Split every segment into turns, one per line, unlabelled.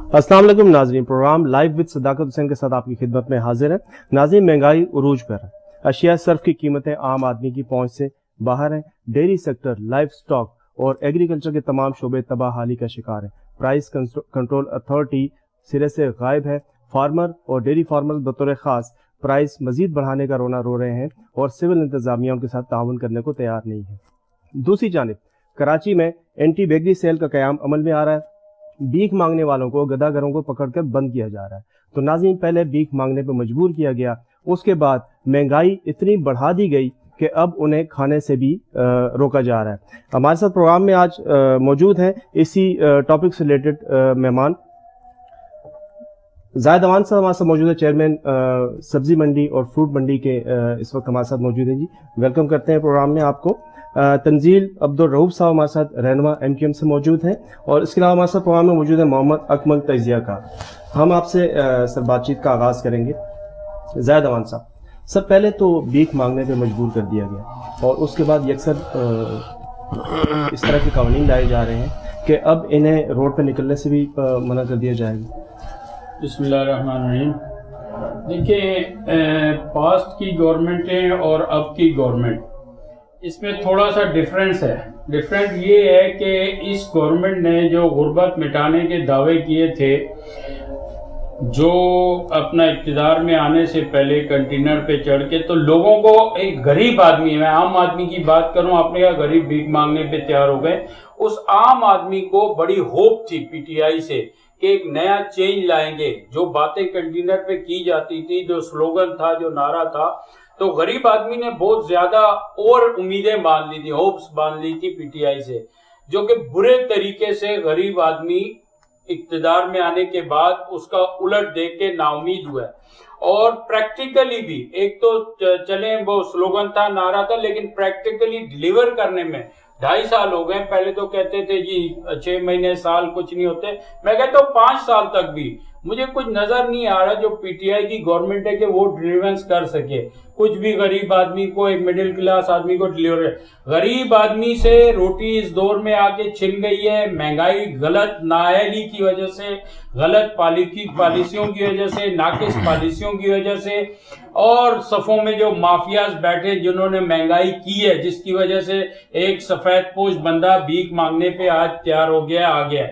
अस्सलाम वालेकुम नाज़रीन, प्रोग्राम लाइव विद सदाकत हुसैन के साथ आपकी खिदमत में हाजिर है। नाज़रीन, महंगाई उरूज पर है, अशिया सर्फ की कीमतें आम आदमी की पहुंच से बाहर हैं। डेयरी सेक्टर, लाइफ स्टॉक और एग्रीकल्चर के तमाम शोबे तबाहाली का शिकार हैं। प्राइस कंट्रोल अथॉरिटी सिरे से गायब है। फार्मर और डेयरी फार्मर बतौर खास प्राइस मजीद बढ़ाने का रोना रो रहे हैं और सिविल इंतजामिया उनके साथ ताउन करने को तैयार नहीं है। दूसरी जानिब कराची में एंटी बेकरी सेल का क़याम अमल में आ रहा है। भीख मांगने वालों को गदागरों को पकड़कर बंद किया जा रहा है। तो नाज़रीन, पहले भीख मांगने पर मजबूर किया गया, उसके बाद महंगाई इतनी बढ़ा दी गई कि अब उन्हें खाने से भी रोका जा रहा है। हमारे साथ प्रोग्राम में आज मौजूद हैं इसी टॉपिक से रिलेटेड मेहमान। जायद अमान साहब हमारे साथ मौजूद है, चेयरमैन सब्जी मंडी और फ्रूट मंडी के इस वक्त हमारे साथ मौजूद है जी। वेलकम करते हैं प्रोग्राम में आपको। तंजील अब्दुल रऊफ साहब हमारे साथ रहनुमा MQM से मौजूद हैं और इसके अलावा हमारे साथ प्रोग्राम में मौजूद है मोहम्मद अकमल तजिया का। हम आपसे सर बातचीत का आगाज़ करेंगे। जायद अमान साहब, सर पहले तो भीख मांगने पे मजबूर कर दिया गया और उसके बाद यकसर इस तरह के कानून लाए जा रहे हैं कि अब इन्हें रोड पर निकलने से भी मना कर दिया जाएगा।
बिस्मिल्लाहिर्रहमानिर्रहीम। देखिए, पास्ट की गवर्नमेंटें और अब की गवर्नमेंट, इसमें थोड़ा सा डिफरेंस है। डिफरेंट ये है कि इस गवर्नमेंट ने जो गुर्बत मिटाने के दावे किए थे, जो अपना इक़्तिदार में आने से पहले कंटेनर पे चढ़ के, तो लोगों को, एक गरीब आदमी, मैं आम आदमी की बात करूं, आपने कहा गरीब भीख मांगने पे तैयार हो गए, उस आम आदमी को बड़ी होप थी PTI से कि एक नया चेंज लाएंगे। जो बातें कंटेनर पे की जाती थी, जो स्लोगन था, जो नारा था, तो गरीब आदमी ने बहुत ज्यादा और उम्मीदें बांध ली थी, होप्स बांध ली थी PTI से, जो कि बुरे तरीके से गरीब आदमी इक़्तिदार में आने के बाद उसका उलट देख के नाउमीद हुआ। और प्रैक्टिकली भी, एक तो चले वो स्लोगन था, नारा था, लेकिन प्रैक्टिकली डिलीवर करने में 2.5 साल हो गए। पहले तो कहते थे जी 6 महीने, साल कुछ नहीं होते। मैं कहता हूँ 5 साल तक भी मुझे कुछ नजर नहीं आ रहा जो PTI की गवर्नमेंट है कि वो डिलीवरेंस कर सके कुछ भी गरीब आदमी को, एक मिडिल क्लास आदमी को डिलीवर। गरीब आदमी से रोटी इस दौर में आके छिन गई है। महंगाई गलत नाअहली की वजह से, गलत पॉलिसियों की वजह से, नाकिस पॉलिसियों की वजह से, और सफों में जो माफियाज बैठे जिन्होंने महंगाई की है, जिसकी वजह से एक सफेद पोश बंदा भीख मांगने पे आज तैयार हो गया, आ गया।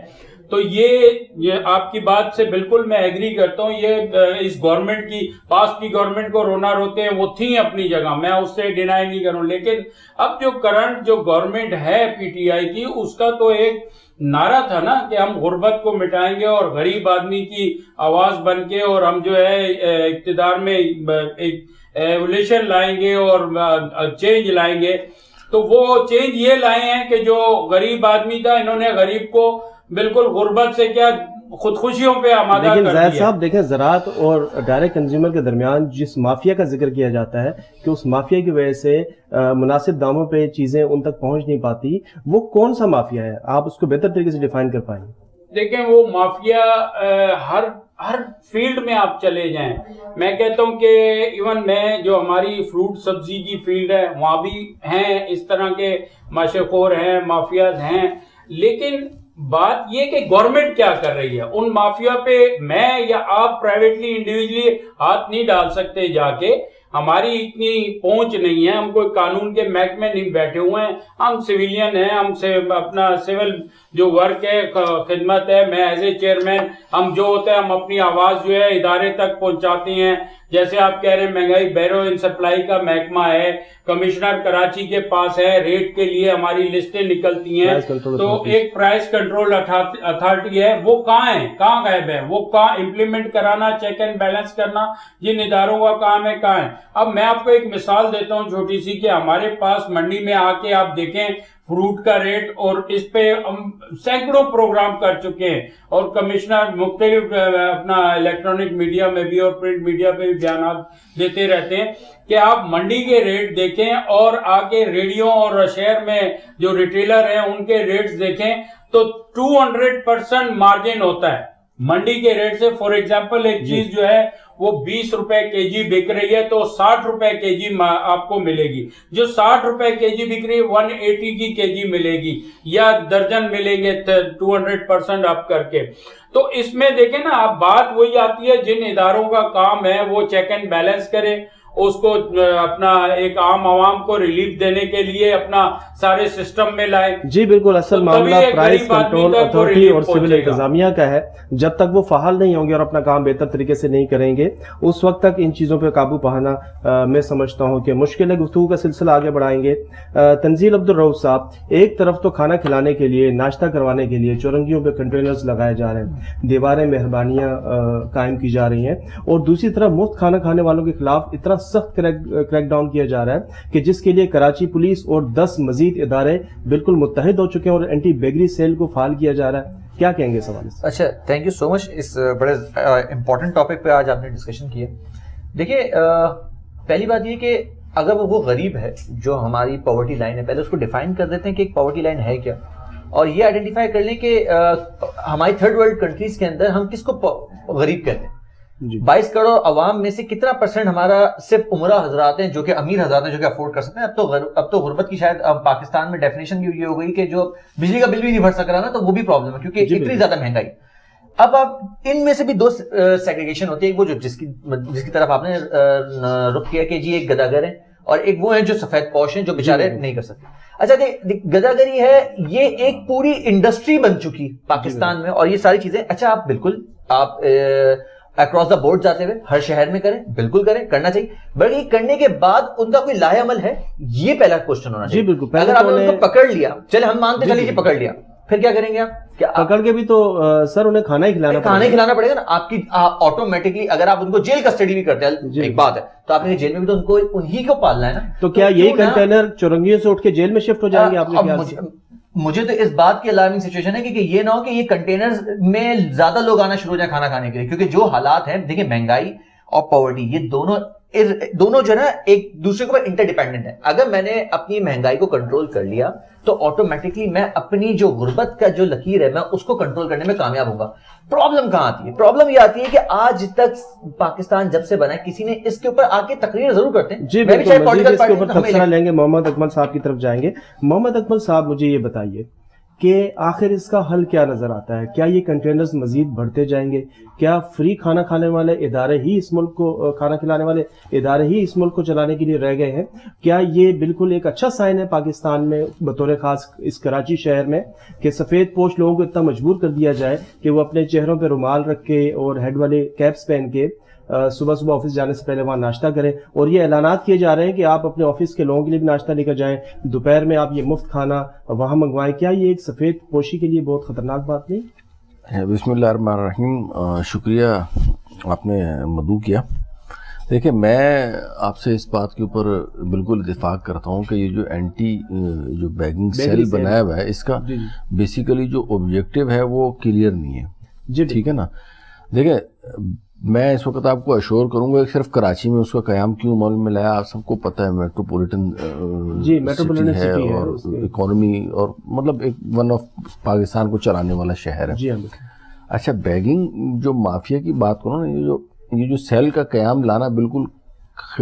तो ये आपकी बात से बिल्कुल मैं एग्री करता हूँ। ये इस गवर्नमेंट की, पास्ट की गवर्नमेंट को रोना रोते हैं, वो थी अपनी जगह, मैं उससे डिनाई नहीं करूँ। लेकिन अब जो करंट जो गवर्नमेंट है PTI की, उसका तो एक नारा था ना कि हम गुर्बत को मिटाएंगे और गरीब आदमी की आवाज बन के, और हम जो है इक़्तिदार में एक एवोल्यूशन लाएंगे और चेंज लाएंगे। तो वो चेंज ये लाए हैं कि जो गरीब आदमी था, इन्होंने गरीब को बिल्कुल गुर्बत से क्या खुदकुशियों पे आमादा कर दिया।
लेकिन जायद साहब देखें, ज़राअत और डायरेक्ट कंज्यूमर के दरमियान जिस माफिया का जिक्र किया जाता है कि उस माफिया की वजह से मुनासिब दामों पे चीजें उन तक पहुंच नहीं पाती, वो कौन सा माफिया है? आप उसको बेहतर तरीके से डिफाइन कर पाएंगे?
देखें, वो माफिया हर फील्ड में आप चले जाएं। मैं कहता हूं कि इवन मैं, जो हमारी फ्रूट सब्जी की फील्ड है, वहां भी हैं इस तरह के माशेखोर हैं, माफियाज हैं। लेकिन बात ये कि गवर्नमेंट क्या कर रही है, उन माफिया पे मैं या आप प्राइवेटली, इंडिविजुअली हाथ नहीं डाल सकते जाके। हमारी इतनी पहुंच नहीं है, हम कोई कानून के महकमे नहीं बैठे हुए हैं, हम सिविलियन हैं, हमसे अपना सिविल जो वर्क है, खिदमत है। मैं एज ए चेयरमैन, हम जो होता है, हम अपनी आवाज जो है इदारे तक पहुंचाते हैं। जैसे आप कह रहे हैं, महंगाई बैरो इन सप्लाई का महकमा है, कमिश्नर कराची के पास है, रेट के लिए हमारी लिस्टें निकलती हैं। तो एक प्राइस कंट्रोल अथॉरिटी है, वो कहाँ है, कहाँ गायब है? वो कहाँ इम्प्लीमेंट कराना, चेक एंड बैलेंस करना, जिन इदारों का काम है, कहाँ है? अब मैं आपको एक मिसाल देता हूँ छोटी सी, कि हमारे पास मंडी में आके आप देखें फ्रूट का रेट, और इस पे हम सैकड़ों प्रोग्राम कर चुके हैं, और कमिश्नर मुख्तलिफ अपना इलेक्ट्रॉनिक मीडिया में भी और प्रिंट मीडिया पे भी बयान देते रहते हैं कि आप मंडी के रेट देखें और आके रेडियो और शहर में जो रिटेलर हैं उनके रेट्स देखें, तो 200% मार्जिन होता है मंडी के रेट से। फॉर एग्जांपल, एक चीज जो है وہ 20 रुपए केजी बिक रही है तो 60 रुपए केजी आपको मिलेगी। जो 60 रुपए केजी बिक रही है 180 की केजी मिलेगी या दर्जन मिलेंगे 200% अप करके। तो इसमें देखें ना आप, बात वही आती है जिन इदारों का काम है वो चेक एंड बैलेंस करे, उसको अपना एक आम आवाम को रिलीफ देने के लिए अपना सारे सिस्टम में लाए।
जी बिल्कुल, असल
तो
मामला
तभी एक
प्राइस
गरीब आदमी
कंट्रोल
तक वो
अथॉरिटी
रिलीफ
और सिविल
पहुंचेगा।
इंतजामिया का है। जब तक वो फाहल नहीं होंगे और अपना काम बेहतर तरीके से नहीं करेंगे, उस वक्त तक इन चीज़ों पर काबू पाना मैं समझता हूँ कि मुश्किल है। गुफ्तगू का सिलसिला आगे बढ़ाएंगे। तंजील अब्दुल रऊफ साहब, एक तरफ तो खाना खिलाने के लिए, नाश्ता करवाने के लिए चौरंगियों पे कंटेनर्स लगाए जा रहे हैं, दीवारें मेहरबानियाँ कायम की जा रही हैं, और दूसरी तरफ मुफ्त खाना खाने वालों के खिलाफ इतना सख्त क्रैक डाउन किया जा रहा है कि जिसके लिए कराची पुलिस और 10 मजीद इदारे बिल्कुल मुत्तहिद हो चुके हैं और एंटी बेगरी सेल को फाल किया जा रहा है। क्या कहेंगे इस हवाले से?
अच्छा, थैंक यू सो मच। इस बड़े इंपॉर्टेंट टॉपिक पे आज आपने डिस्कशन किया। देखिए, पहली बात ये कि अगर वो गरीब है जो हमारी पॉवर्टी लाइन है, पहले उसको डिफाइन कर देते हैं कि एक पॉवर्टी लाइन है क्या, और ये आइडेंटिफाई कर लें कि हमारी थर्ड वर्ल्ड कंट्रीज के अंदर हम किसको गरीब कहते हैं। 22 करोड़ अवाम में से कितना परसेंट हमारा सिर्फ उमरा हजरात हैं जो कि अमीर हजरात हैं जो कि अफोर्ड कर सकते हैं। अब तो गुर्बत की शायद पाकिस्तान में डेफिनेशन भी ये हो गई कि जो बिजली का बिल भी नहीं भर सक रहा ना, तो वो भी प्रॉब्लम है क्योंकि इतनी ज्यादा महंगाई। अब आप इनमें से भी दो सेग्रीगेशन होती है, वो जो जिसकी तरफ आपने रुख किया कि जी एक गदागर है, और एक वो है जो सफेद पौश हैं जो बेचारे नहीं कर सकते। अच्छा, गदागरी है, ये एक पूरी इंडस्ट्री बन चुकी पाकिस्तान में, और ये सारी चीजें। अच्छा, आप बिल्कुल आप अक्रॉस द बोर्ड जाते हुए हर शहर में करें, बिल्कुल करें, करना चाहिए, बल्कि करने के बाद उनका कोई लाहेअमल है, ये पहला क्वेश्चन होना चाहिए। बिल्कुल, अगर आपने उनको पकड़ लिया, चले हम मानते चलिए पकड़ लिया, फिर क्या करेंगे आप? क्या
पकड़ के भी तो सर उन्हें खाना ही खिलाना
पड़ेगा ना। आपकी ऑटोमेटिकली अगर आप उनको जेल कस्टडी भी करते हैं, एक बात है, तो आपने जेल में भी तो उनको उन्हीं को पालना है ना।
तो क्या यही कंटेनर चौरंगियों से उठ के जेल में शिफ्ट हो जाएंगे आपने?
मुझे तो इस बात की अलार्मिंग सिचुएशन है कि ये ना हो कि ये कंटेनर्स में ज्यादा लोग आना शुरू हो जाए खाना खाने के लिए, क्योंकि जो हालात हैं, देखिए महंगाई और पॉवर्टी, ये दोनों जो है एक दूसरे के ऊपर इंटरडिपेंडेंट है। अगर मैंने अपनी महंगाई को कंट्रोल कर लिया तो ऑटोमेटिकली मैं अपनी जो गुर्बत का जो लकीर है मैं उसको कंट्रोल करने में कामयाब होगा। प्रॉब्लम कहां आती है? प्रॉब्लम ये आती है कि आज तक पाकिस्तान जब से बना है, किसी ने इसके ऊपर आके तकरीर जरूर करते हैं।
जी बिल्कुल, मजीद इसके ऊपर तबसरा लेंगे। मोहम्मद अकमल साहब की तरफ जाएंगे। मोहम्मद अकमल साहब, मुझे ये बताइए कि आखिर इसका हल क्या नजर आता है? क्या ये कंटेनर्स मजीद बढ़ते जाएंगे? क्या फ्री खाना खाने वाले इदारे ही इस मुल्क को, खाना खिलाने वाले इदारे ही इस मुल्क को चलाने के लिए रह गए हैं? क्या ये बिल्कुल एक अच्छा साइन है पाकिस्तान में, बतौर खास इस कराची शहर में, कि सफ़ेद पोश लोगों को इतना मजबूर कर दिया जाए कि वो अपने चेहरों पर रुमाल रख के और हेड वाले कैप्स पहन के सुबह सुबह ऑफिस जाने से पहले वहाँ नाश्ता करें, और ये ऐलानात किए जा रहे हैं कि आप अपने ऑफिस के लोगों के लिए भी नाश्ता लेकर जाएं, दोपहर में आप ये मुफ्त खाना वहाँ मंगवाएं? क्या ये एक सफ़ेद पोशी के लिए बहुत ख़तरनाक बात नहीं?
बिस्मिल्लाहिर्रहमानिर्रहीम, शुक्रिया आपने मदू किया। देखिए, मैं आपसे इस बात के ऊपर बिल्कुल इत्तेफाक करता हूँ कि ये जो जो बैगिंग सेल बनाया हुआ है, इसका बेसिकली जो ऑब्जेक्टिव है वो क्लियर नहीं है। जी ठीक है ना। देखिए, मैं इस वक्त आपको अश्योर करूंगा कि सिर्फ कराची में उसका क़याम क्यों अमल में लाया, आप सबको पता है, मेट्रोपॉलिटन सिटी है और इकोनॉमी और मतलब एक वन ऑफ पाकिस्तान को चलाने वाला शहर है।
जी
अच्छा, बैगिंग जो माफिया की बात करो ना, ये जो सेल का क़याम लाना, बिल्कुल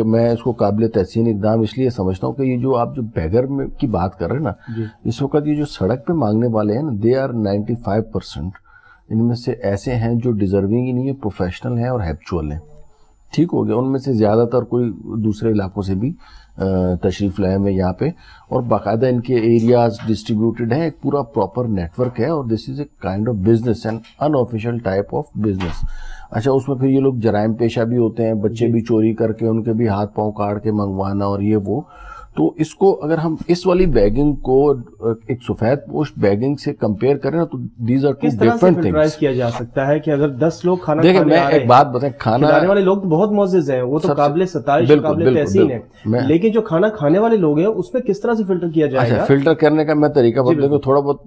मैं इसको काबिल तहसीन इक़दाम इसलिए समझता हूँ कि ये जो आप जो बैगर में की बात कर रहे हैं ना, इस वक्त ये जो सड़क पे मांगने वाले हैं ना, दे आर 95% इनमें से ऐसे हैं जो डिजर्विंग ही नहीं है, प्रोफेशनल हैं और हैबिचुअल हैं। ठीक हो गया, उनमें से ज़्यादातर कोई दूसरे इलाकों से भी तशरीफ़ लाए हैं यहाँ पे, और बाकायदा इनके एरियाज डिस्ट्रीब्यूटेड हैं, एक पूरा प्रॉपर नेटवर्क है, और this is a kind of business and unofficial type of business. अच्छा, उसमें फिर ये लोग जराइम पेशा भी होते हैं, बच्चे भी चोरी करके उनके भी हाथ पाँव काट के मंगवाना और ये वो। तो इसको अगर हम इस वाली बैगिंग को एक सफेद पोस्ट बैगिंग से कंपेयर करें ना, तो these are two different things.
किया जा सकता है कि अगर 10 लोग खाना
देखिए, मैं एक बात बताएं, खाना
खाने वाले लोग तो बहुत मौजूद हैं, वो तो काबिल सताइश, काबिल तहसीन है, लेकिन जो खाना खाने वाले लोग हैं उसमें किस तरह से फिल्टर किया जाएगा?
अच्छा, फिल्टर करने का मैं तरीका बदलूंगा थोड़ा बहुत।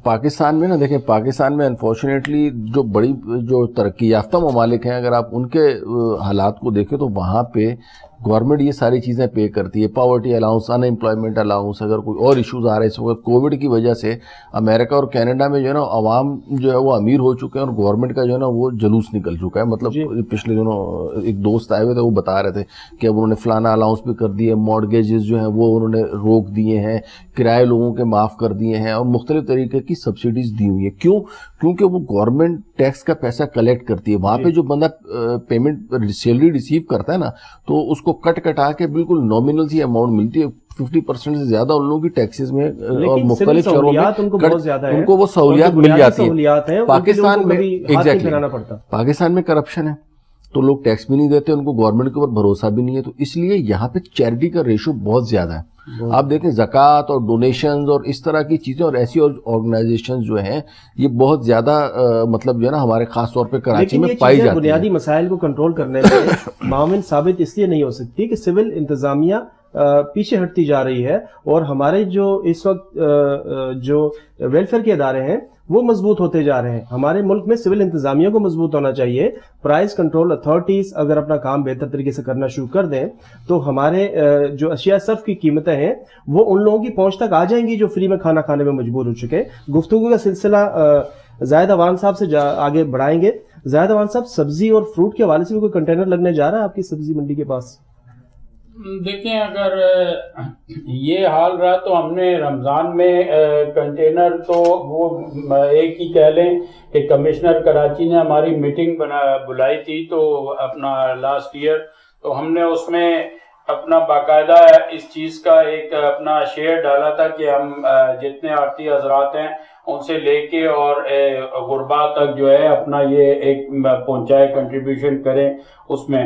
पाकिस्तान में ना, देखिए, पाकिस्तान में अनफॉर्चुनेटली जो बड़ी जो तरक्की याफ्ता ममालिक हैं, अगर आप उनके हालात को देखें तो वहाँ पे گورنمنٹ یہ ساری چیزیں پے کرتی ہے, پاورٹی الاؤنس, ان امپلائمنٹ الاؤنس, اگر کوئی اور ایشوز آ رہے ہیں اس وقت کووڈ کی وجہ سے امریکہ اور کینیڈا میں جو ہے نا عوام جو ہے وہ امیر ہو چکے ہیں اور گورنمنٹ کا جو ہے نا وہ جلوس نکل چکا ہے. مطلب پچھلے دنوں ایک دوست آئے ہوئے تھے, وہ بتا رہے تھے کہ اب انہوں نے فلانا الاؤنس بھی کر دیے, مارگیجز جو ہیں وہ انہوں نے روک دیے ہیں, کرائے لوگوں کے معاف کر دیے ہیں, اور مختلف طریقے کی سبسڈیز دی ہوئی ہیں. کیوں؟ کیونکہ وہ گورنمنٹ ٹیکس کا پیسہ کلیکٹ کرتی ہے. وہاں پہ جو بندہ پیمنٹ سیلری ریسیو کرتا ہے نا, تو اس کو کٹ کٹا کے بالکل نامنل سی اماؤنٹ ملتی ہے, 50% سے زیادہ ان لوگوں کی ٹیکسز میں اور مختلف شہروں میں ان کو وہ سہولیات مل جاتی ہیں. پاکستان میں پاکستان میں کرپشن ہے, تو لوگ ٹیکس بھی نہیں دیتے, ان کو گورنمنٹ کے اوپر بھروسہ بھی نہیں ہے, تو اس لیے یہاں پہ چیریٹی کا ریشو بہت زیادہ ہے. آپ دیکھیں زکوٰۃ اور ڈونیشنز اور اس طرح کی چیزیں اور ایسی آرگنائزیشنز جو ہیں یہ بہت زیادہ مطلب جو ہے نا ہمارے خاص طور پہ کراچی میں پائی جاتی ہیں.
بنیادی مسائل کو کنٹرول کرنے میں معاون ثابت اس لیے نہیں ہو سکتی کہ سول انتظامیہ پیچھے ہٹتی جا رہی ہے, اور ہمارے جو اس وقت جو ویلفیئر کے ادارے ہیں وہ مضبوط ہوتے جا رہے ہیں. ہمارے ملک میں سول انتظامیہ کو مضبوط ہونا چاہیے. پرائز کنٹرول اتھارٹیز اگر اپنا کام بہتر طریقے سے کرنا شروع کر دیں تو ہمارے جو اشیاء صرف کی قیمتیں ہیں وہ ان لوگوں کی پہنچ تک آ جائیں گی جو فری میں کھانا کھانے میں مجبور ہو چکے. گفتگو کا سلسلہ زاہد اوان صاحب سے آگے بڑھائیں گے. زاہد اوان صاحب, سبزی اور فروٹ کے حوالے سے بھی کوئی کنٹینر لگنے جا رہا ہے آپ کی سبزی منڈی کے پاس؟
دیکھیں, اگر یہ حال رہا تو ہم نے رمضان میں کنٹینر تو وہ ایک ہی کہہ لیں کہ کمشنر کراچی نے ہماری میٹنگ بلائی تھی تو اپنا لاسٹ ایئر, تو ہم نے اس میں اپنا باقاعدہ اس چیز کا ایک اپنا شیئر ڈالا تھا کہ ہم جتنے آڑتی حضرات ہیں ان سے لے کے اور غربا تک جو ہے اپنا یہ ایک پہنچائے, کنٹریبیوشن کریں. اس میں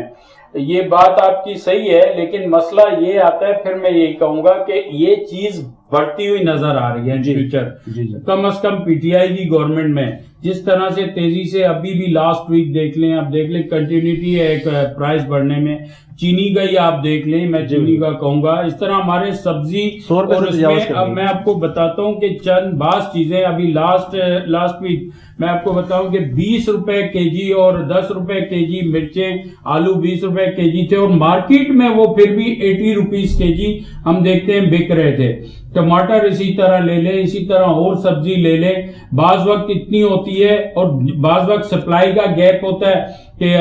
یہ بات آپ کی صحیح ہے, لیکن مسئلہ یہ آتا ہے, پھر میں یہی کہوں گا کہ یہ چیز بڑھتی ہوئی نظر آ رہی ہے future. Come is come P T I کی گورنمنٹ میں جس طرح سے تیزی سے ابھی بھی لاسٹ ویک دیکھ لیں, اب دیکھ لیں کنٹینیوٹی ہے ایک پرائز بڑھنے میں. چینی کا ہی آپ دیکھ لیں, میں چینی کا کہوں گا. اس طرح ہمارے سبزی, اور اس میں اب میں آپ کو بتاتا ہوں کہ چند بعض چیزیں ابھی لاسٹ ویک میں آپ کو بتاؤں کہ 20 روپے کے جی اور 10 روپے کے جی مرچیں, آلو 20 روپے کے جی تھے, اور مارکیٹ میں وہ پھر بھی 80 روپیز کے جی ہم دیکھتے ہیں بک رہے تھے. ٹماٹر اسی طرح لے لیں, اسی طرح اور سبزی لے لیں. بعض وقت اتنی ہوتی ہے اور بعض وقت سپلائی کا گیپ ہوتا ہے کہ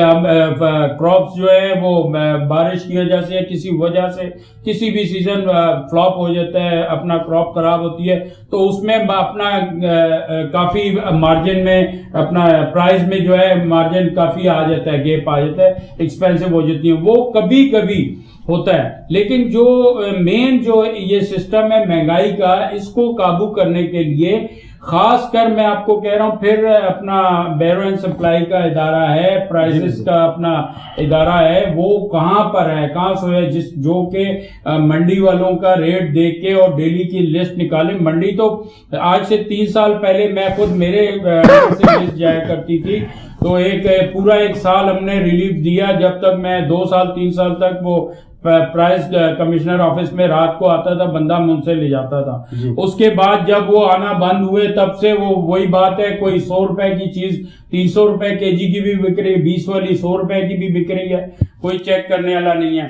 کراپس جو ہے وہ بارش کی وجہ سے کسی وجہ سے کسی بھی سیزن فلاپ ہو جاتا ہے, اپنا کراپ خراب ہوتی ہے, تو اس میں اپنا کافی مارجن میں اپنا پرائز میں جو ہے مارجن کافی آ جاتا ہے, گیپ آ جاتا ہے, ایکسپینسو ہو جاتی ہے. وہ کبھی کبھی ہوتا ہے, لیکن جو مین جو یہ سسٹم ہے مہنگائی کا, اس کو قابو کرنے کے لیے خاص کر میں آپ کو کہہ رہا ہوں, پھر اپنا بیرو اینڈ سپلائی کا ادارہ ہے, پرائسز کا اپنا ادارہ ہے, وہ کہاں پر ہے, کہاں سو ہے, جو کہ منڈی والوں کا ریٹ دیکھ کے اور ڈیلی کی لسٹ نکالیں. منڈی تو آج سے 3 سال پہلے میں خود میرے سے لسٹ جایا کرتی تھی, تو پورا 1 سال ہم نے ریلیف دیا, جب تک میں 2 سال 3 سال تک وہ پرائز کمشنر آفس میں رات کو آتا تھا, بندہ من سے لے جاتا تھا. اس کے بعد جب وہ آنا بند ہوئے تب سے وہی بات ہے, کوئی 100 روپے کی چیز 300 روپے کے جی کی بھی بک رہی ہے, 20 والی 100 روپے کی بھی بک رہی ہے, کوئی چیک کرنے والا نہیں ہے.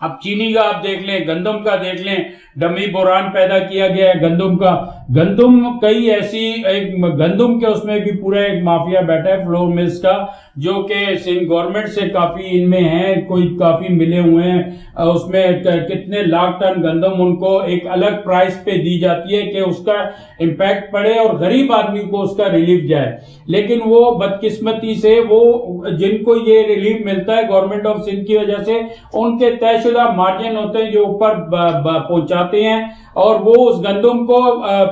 اب چینی کا آپ دیکھ لیں, گندم کا دیکھ لیں, ڈمی بحران پیدا کیا گیا ہے گندم کا. گندم کئی ایسی گندم کے اس میں بھی پورا ایک مافیا بیٹھا ہے فلور ملز کا, جو کہ سندھ گورنمنٹ سے کافی ان میں ہیں, کوئی کافی ملے ہوئے ہیں. اس میں کتنے لاکھ ٹن گندم ان کو ایک الگ پرائز پہ دی جاتی ہے کہ اس کا امپیکٹ پڑے اور غریب آدمی کو اس کا ریلیف جائے. لیکن وہ بدقسمتی سے وہ جن کو یہ ریلیف ملتا ہے گورنمنٹ آف سندھ کی وجہ سے, ان کے طے شدہ مارجن ہوتے ہیں جو اوپر پہنچاتے ہیں, اور وہ اس گندم کو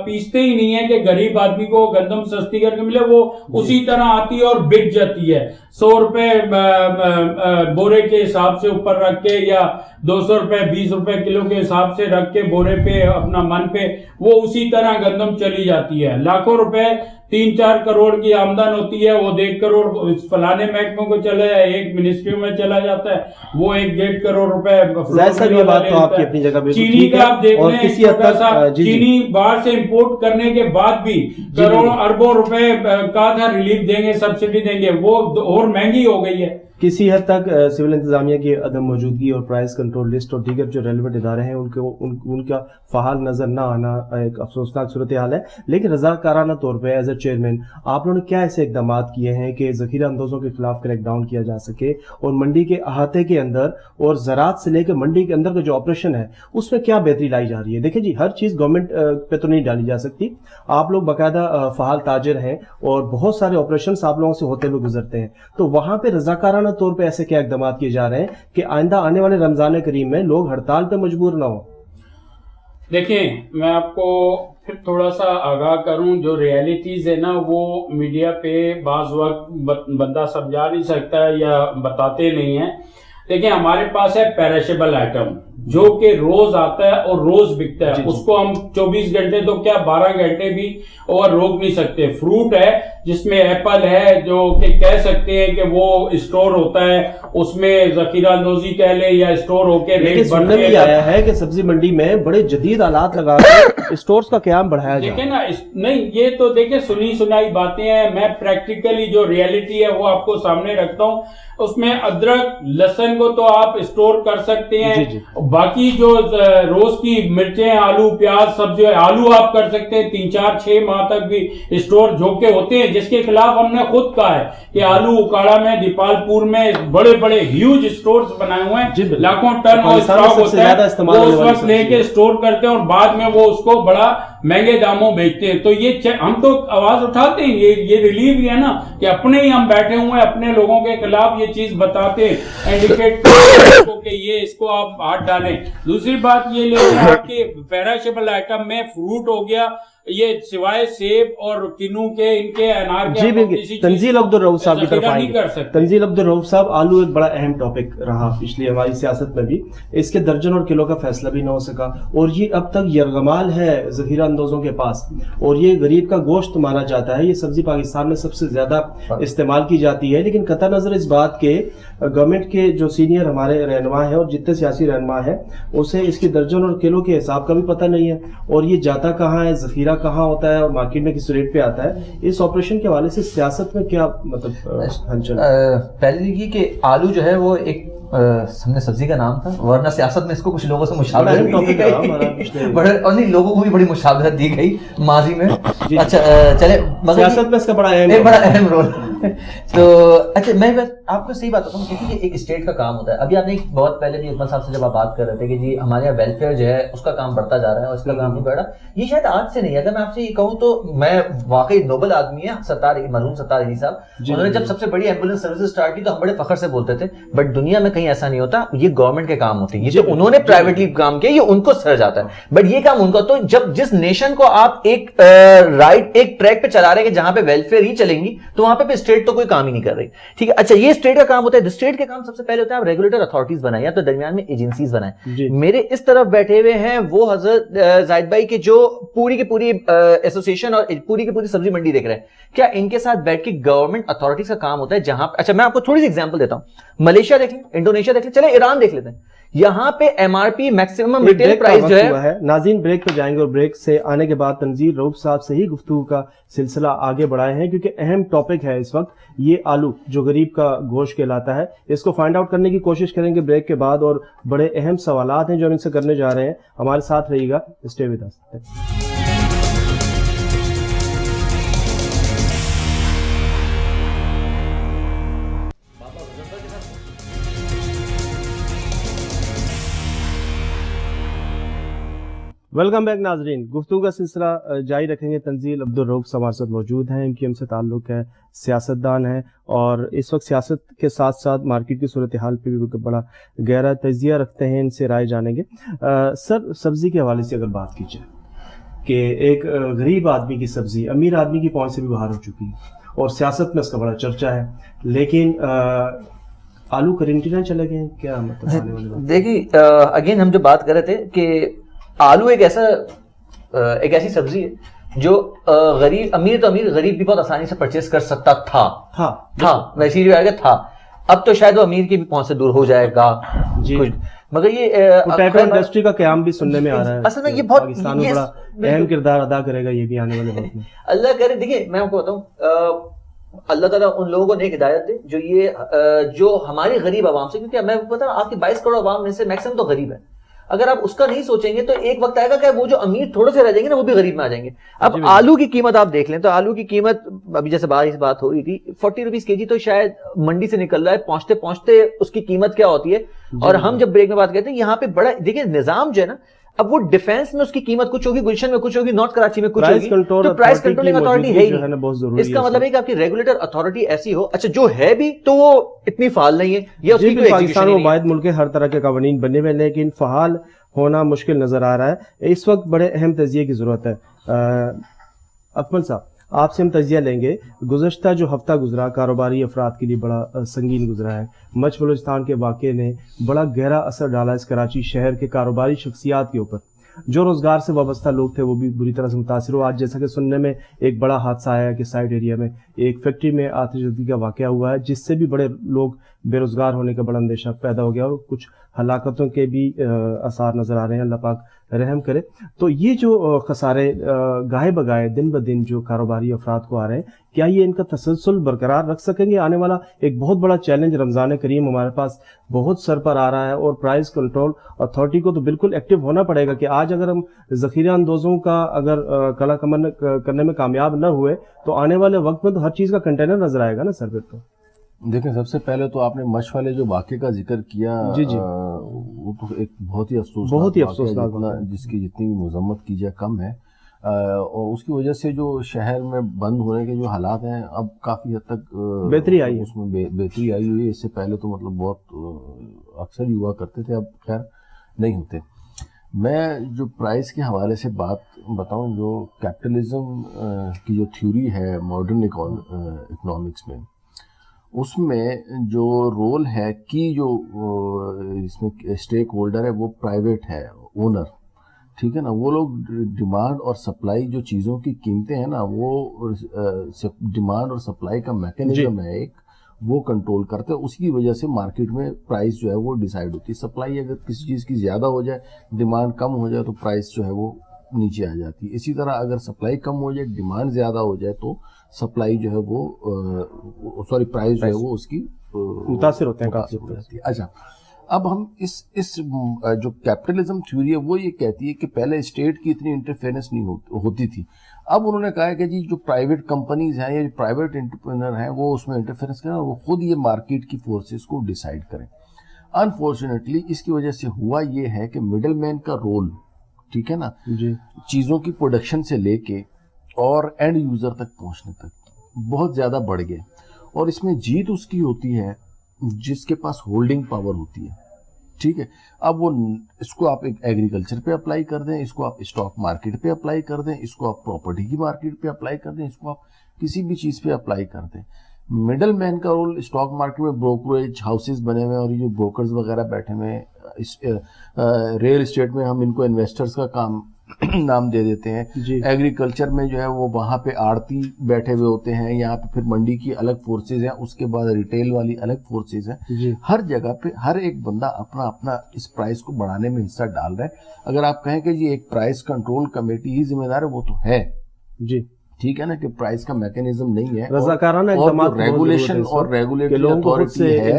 پیستے ہی نہیں ہے کہ غریب آدمی کو گندم سستی کر کے ملے. وہ اسی طرح آتی ہے اور بک جاتی ہے 100 روپے بورے کے حساب سے اوپر رکھ کے, یا 200 روپے 20 روپے کلو کے حساب سے رکھ کے بورے پہ اپنا من پہ, وہ اسی طرح گندم چلی جاتی ہے. لاکھوں روپے 3-4 کروڑ کی آمدن ہوتی ہے, وہ 1.5 کروڑ فلانے محکموں کو چلا جائے, ایک منسٹریوں میں چلا جاتا ہے, وہ 1.5 کروڑ روپے. چینی کا آپ دیکھ لیں, چینی باہر سے امپورٹ کرنے کے بعد بھی کروڑوں اربوں روپے کا تھا ریلیف دیں گے, سبسڈی دیں گے, وہ اور مہنگی ہو گئی ہے.
किसी हद तक सिविल इंतजामिया की अदम मौजूदगी और प्राइस कंट्रोल लिस्ट और दीगर जो रेलिवेंट इदारे हैं उनका फ़हाल नज़र न आना एक अफसोसनाक सूरत हाल है, लेकिन रज़ाकाराना तौर पर एज ए चेयरमैन आप लोगों ने क्या ऐसे इकदाम किए हैं कि ज़ख़ीरा अंदोज़ों के खिलाफ क्रैक डाउन किया जा सके और मंडी के अहाते के अंदर और ज़रात से लेकर मंडी के अंदर का जो ऑपरेशन है उसमें क्या बेहतरी लाई जा रही है? देखिए जी, हर चीज़ गवर्नमेंट पे तो नहीं डाली जा सकती, आप लोग बाकायदा फ़हाल ताजिर हैं और बहुत सारे ऑपरेशन आप लोगों से होते हुए गुजरते हैं, तो वहाँ पे रज़ाकाराना तौर पे ऐसे क्या इक़दाम किए जा रहे हैं कि आइंदा आने वाले रमजान करीम में लोग हड़ताल पे मजबूर ना हो?
देखिए, मैं आपको फिर थोड़ा सा आगाह करूं, जो रियलिटीज है ना वो मीडिया पे बाज वक्त बंदा समझा नहीं सकता है या बताते नहीं है। देखिए, हमारे पास है पेरिशेबल आइटम जो कि रोज आता है और रोज बिकता है, उसको हम 24 घंटे तो क्या 12 घंटे भी और रोक नहीं सकते। फ्रूट है जिसमें एप्पल है जो कि कह सकते हैं कि वो स्टोर होता है, उसमें जखीरा अंदोजी कह ले या स्टोर होके रेट
सुनने में आया है कि सब्जी मंडी में बड़े जदीद आलात लगा कर स्टोर्स का क्याम बढ़ाया जाए।
देखिए ना, नहीं ये तो देखिए सुनी सुनाई बातें हैं, मैं प्रैक्टिकली जो रियलिटी है वो आपको सामने रखता हूँ। उसमें अदरक लहसुन को तो आप स्टोर कर सकते हैं, बाकी जो रोज की मिर्चें आलू प्याज सब्जी आलू आप कर सकते हैं 3 4 6 माह तक भी स्टोर झोंके होते हैं, जिसके खिलाफ हमने खुद कहा है कि आलू उकाड़ा में दीपालपुर में बड़े बड़े ह्यूज स्टोर्स बनाए हुए हैं, लाखों टन और स्टॉक होता है, वो उस वक्त लेके स्टोर करते हैं और बाद में वो उसको बड़ा महंगे दामों बेचते हैं। तो ये हम तो आवाज उठाते हैं, ये रिलीव ही है ना कि अपने ही हम बैठे हुए हैं, अपने लोगों के खिलाफ ये चीज बताते हैं, इंडिकेट कि ये इसको आप हाथ डालें। दूसरी बात ये ले आपके पेरिशेबल आइटम में फ्रूट हो गया, ये सिवाय सेब और किन्नू के इनके अनार के
जी बिल्कुल। तंजील अब्दुल रऊफ साहब की तरफ आएंगे। तंजील अब्दुल रऊफ साहब, आलू एक बड़ा अहम टॉपिक रहा पिछली हमारी सियासत में भी, इसके दर्जन और किलो का फैसला भी ना हो सका और ये अब तक यरगमाल है ज़ख़ीरा अंदोज़ों के पास और ये गरीब का गोश्त माना जाता है। ये सब्जी पाकिस्तान में सबसे ज्यादा इस्तेमाल की जाती है, लेकिन कतई नजर इस बात के गवर्नमेंट के जो सीनियर हमारे रहनुमा है और जितने सियासी रहनुमा है उसे इसकी दर्जन और किलो के हिसाब का भी पता नहीं है और ये जाता कहाँ है, ज़ख़ीरा कहाँ होता है और मार्केट में किस रेट पे आता है। इस ऑपरेशन के हवाले से सियासत में क्या मतलब हलचल?
पहले देखिए कि आलू जो है वो एक हमने सब्जी का नाम था, वरना सियासत में इसको कुछ लोगों से मुशावरत दी गई, बड़े और नहीं लोगों को भी बड़ी मुशावरत दी गई माजी में। अच्छा चले,
सियासत में इसका बड़ा
अहम रोल तो अच्छा मैं बस आपको सही बात बताऊँ, क्योंकि ये एक स्टेट का काम होता है। अभी आपने बहुत पहले भी अकमल साहब से जब आप बात कर रहे थे कि जी हमारे यहाँ वेलफेयर जो है उसका काम बढ़ता जा रहा है और इसका काम नहीं बढ़ रहा, ये शायद आज से नहीं। अगर मैं आपसे ये कहूँ तो मैं वाकई नोबल आदमी है मरहूम सत्तार अली साहब, उन्होंने जब सबसे बड़ी एम्बुलेंस सर्विस स्टार्ट की तो हम बड़े फखर से बोलते थे, बट दुनिया में कहीं ऐसा नहीं होता, ये गवर्नमेंट के काम होते हैं। ये जो उन्होंने प्राइवेटली काम किया ये उनको सर जाता है, बट ये काम उनका। तो जब जिस नेशन को आप एक एक ट्रैक पे चला रहे हैं जहां पे वेलफेयर ही चलेंगी तो वहां पे स्टेट तो कोई काम ही नहीं कर रही, ठीक है। अच्छा, ये स्टेट का काम होता है। स्टेट के काम सबसे पहले होता है आप रेगुलेटर अथॉरिटीज बनाए या तो दरमियान में एजेंसीज बनाए। मेरे इस तरफ बैठे हुए हैं वो हजरत जाहिद भाई के जो पूरी की पूरी एसोसिएशन और पूरी की पूरी सब्जी मंडी देख रहे हैं। क्या इनके साथ बैठ के गवर्नमेंट अथॉरिटीज का काम होता है जहां, अच्छा मैं आपको थोड़ी सी एग्जांपल देता हूं, मलेशिया देख लें, इंडोनेशिया देख लें, चले ईरान देख लेते हैं। यहाँ पे एमआरपी मैक्सिमम रिटेल प्राइस जो है।
नाज़रीन ब्रेक पे जाएंगे और ब्रेक से आने के बाद तंजील रऊफ साहब से ही गुफ्तगू का सिलसिला आगे बढ़ाए हैं क्योंकि अहम टॉपिक है इस वक्त ये आलू जो गरीब का गोश्त कहलाता है। इसको फाइंड आउट करने की कोशिश करेंगे ब्रेक के बाद और बड़े अहम सवालात हैं जो हम इनसे करने जा रहे हैं। हमारे साथ रहिएगा, stay with us. Welcome back नाजरीन, गुफ्तगू का सिलसिला जारी रखेंगे। तंजील अब्दुल रऊफ हमारे साथ मौजूद हैं, इनकी हमसे ताल्लुक़ है, सियासतदान है और इस वक्त सियासत के साथ साथ मार्केट की सूरत हाल पे भी बड़ा गहरा तजिया रखते हैं, इनसे राय जानेंगे। सर, सब्ज़ी के हवाले से अगर बात की जाए कि एक गरीब आदमी की सब्ज़ी अमीर आदमी की पहुँच से भी बाहर हो चुकी है और सियासत में इसका बड़ा चर्चा है, लेकिन आलू करेंटीना चले गए, क्या मतलब?
देखिए अगेन हम जो बात कर रहे थे कि आलू एक ऐसी सब्जी है जो गरीब अमीर तो अमीर, गरीब भी बहुत आसानी से परचेस कर सकता था वैसे जो आएगा था। अब तो शायद वो अमीर की भी पहुंच से दूर हो जाएगा जी कुछ, मगर ये
पोटैटो इंडस्ट्री का क़याम भी सुनने में आ रहा है।
असल में ये बहुत
पाकिस्तान में बड़ा अहम किरदार अदा करेगा ये भी आने वाले वक्त में,
अल्लाह करे। देखिए मैं आपको बताऊं, اللہ تعالیٰ ان لوگوں کو نیک ہدایت دے جو ہماری غریب عوام سے, کیونکہ میں پتا نا آپ کی 22 کروڑ عوام میں سے میکسیمم تو غریب ہے, اگر آپ اس کا نہیں سوچیں گے تو ایک وقت آئے گا کہ وہ جو امیر تھوڑے سے رہ جائیں گے نا وہ بھی غریب میں آ جائیں گے. اب آلو کی قیمت آپ دیکھ لیں تو آلو کی قیمت ابھی جیسے بات ہو رہی تھی 40 روپیز کے جی, تو شاید منڈی سے نکل رہا ہے, پہنچتے پہنچتے اس کی قیمت کیا ہوتی ہے. اور ہم جب بریک میں بات کرتے ہیں یہاں پہ بڑا دیکھیں نظام جو ہے نا, اب وہ ڈیفینس میں اس کی قیمت کچھ ہوگی, گلشن میں کچھ ہوگی, نارتھ کراچی میں کچھ ہوگی, تو پرائز کنٹرولنگ اتھارٹی ہے ہی نہیں. اس کا مطلب ہے کہ آپ کی ریگولیٹر اتھارٹی ایسی ہو, اچھا جو ہے بھی تو وہ اتنی فعال نہیں ہے, یا اس کی کوئی
پاکستان وہ واحد ملک ہے, ہر طرح کے قوانین بنے ہوئے لیکن فعال ہونا مشکل نظر آ رہا ہے. اس وقت بڑے اہم تجزیے کی ضرورت ہے. اکمل صاحب آپ سے ہم تجزیہ لیں گے, گزشتہ جو ہفتہ گزرا کاروباری افراد کے لیے بڑا سنگین گزرا ہے. مچھ بلوچستان کے واقعے نے بڑا گہرا اثر ڈالا اس کراچی شہر کے کاروباری شخصیات کے اوپر. جو روزگار سے وابستہ لوگ تھے وہ بھی بری طرح سے متاثر ہو. آج جیسا کہ سننے میں ایک بڑا حادثہ آیا ہے کہ سائٹ ایریا میں ایک فیکٹری میں آتش زدگی کا واقعہ ہوا ہے, جس سے بھی بڑے لوگ بے روزگار ہونے کا بڑا اندیشہ پیدا ہو گیا, اور کچھ ہلاکتوں کے بھی آثار نظر آ رہے ہیں. اللہ پاک رحم کرے. تو یہ جو خسارے گاہے بگائے دن بدن جو کاروباری افراد کو آ رہے ہیں, کیا یہ ان کا تسلسل برقرار رکھ سکیں گے؟ آنے والا ایک بہت بڑا چیلنج رمضان کریم ہمارے پاس بہت سر پر آ رہا ہے, اور پرائز کنٹرول اتھارٹی کو تو بالکل ایکٹیو ہونا پڑے گا کہ آج اگر ہم ذخیرہ اندوزوں کا اگر کلا کمر کرنے میں کامیاب نہ ہوئے تو آنے والے وقت میں تو ہر چیز کا کنٹینر نظر آئے گا نا سر. پھر تو
دیکھیں سب سے پہلے تو آپ نے مچھ والے جو واقعے کا ذکر کیا,
جی
وہ تو ایک بہت ہی افسوسناک جس کی جتنی بھی مذمت کی جائے کم ہے, اور اس کی وجہ سے جو شہر میں بند ہونے کے جو حالات ہیں اب کافی حد تک
بہتری آئی ہے,
اس میں بہتری آئی ہوئی ہے. اس سے پہلے تو مطلب بہت اکثر ہی ہوا کرتے تھے, اب خیر نہیں ہوتے. میں جو پرائز کے حوالے سے بات بتاؤں, جو کیپٹلزم کی جو تھیوری ہے ماڈرن اکنامکس میں, اس میں جو رول ہے کہ جو اس میں اسٹیک ہولڈر ہے وہ پرائیویٹ ہے, اونر, ٹھیک ہے نا. وہ لوگ ڈیمانڈ اور سپلائی جو چیزوں کی قیمتیں ہیں نا, وہ ڈیمانڈ اور سپلائی کا میکینزم ہے ایک, وہ کنٹرول کرتے ہیں. اس کی وجہ سے مارکیٹ میں پرائس جو ہے وہ ڈیسائیڈ ہوتی ہے. سپلائی اگر کسی چیز کی زیادہ ہو جائے, ڈیمانڈ کم ہو جائے تو پرائس جو ہے وہ نیچے آ جاتی ہے. اسی طرح اگر سپلائی کم ہو جائے, ڈیمانڈ زیادہ ہو جائے تو سپلائی جو ہے وہ پرائز جو ہے وہ اس کی
متاثر ہوتے ہیں کافی.
اچھا, اب ہم اس جو کیپٹلزم تھیوری ہے وہ یہ کہتی ہے کہ پہلے اسٹیٹ کی اتنی انٹرفیرنس نہیں ہوتی تھی. اب انہوں نے کہا ہے کہ جی جو پرائیویٹ کمپنیز ہیں یا جو پرائیویٹ انٹرپرینر ہیں وہ اس میں انٹرفیرنس کریں اور وہ خود یہ مارکیٹ کی فورسز کو ڈیسائیڈ کریں. انفارچونیٹلی اس کی وجہ سے ہوا یہ ہے کہ مڈل مین کا رول, ٹھیک ہے نا,
جی,
چیزوں کی پروڈکشن سے لے کے اور اینڈ یوزر تک پہنچنے تک بہت زیادہ بڑھ گئے. اور اس میں جیت اس کی ہوتی ہے جس کے پاس ہولڈنگ پاور ہوتی ہے, ٹھیک ہے. اب وہ اس کو آپ ایگریکلچر پہ اپلائی کر دیں, اس کو آپ اسٹاک مارکیٹ پہ اپلائی کر دیں, اس کو آپ پراپرٹی کی مارکیٹ پہ اپلائی کر دیں, اس کو آپ کسی بھی چیز پہ اپلائی کر دیں. مڈل مین کا رول اسٹاک مارکیٹ میں بروکریج ہاؤسز بنے ہوئے اور یہ جو بروکرز وغیرہ بیٹھے ہوئے ہیں, ریئل اسٹیٹ میں ہم ان کو انویسٹرز کا کام نام دے دیتے ہیں.
جی,
ایگریکلچر میں جو ہے وہ وہاں پہ آڑتی بیٹھے ہوئے ہوتے ہیں, یہاں پہ پھر منڈی کی الگ فورسز ہیں, اس کے بعد ریٹیل والی الگ فورسز ہیں.
جی,
ہر جگہ پہ ہر ایک بندہ اپنا اپنا اس پرائز کو بڑھانے میں حصہ ڈال رہا ہے. اگر آپ کہیں کہ جی ایک پرائز کنٹرول کمیٹی ہی ذمہ دار ہے, وہ تو ہے,
جی,
ٹھیک ہے نا, کہ پرائز کا میکینزم نہیں ہے,
رضاکارانہ اقدامات
ریگولیشن اور ریگولیٹری اتھارٹی ہے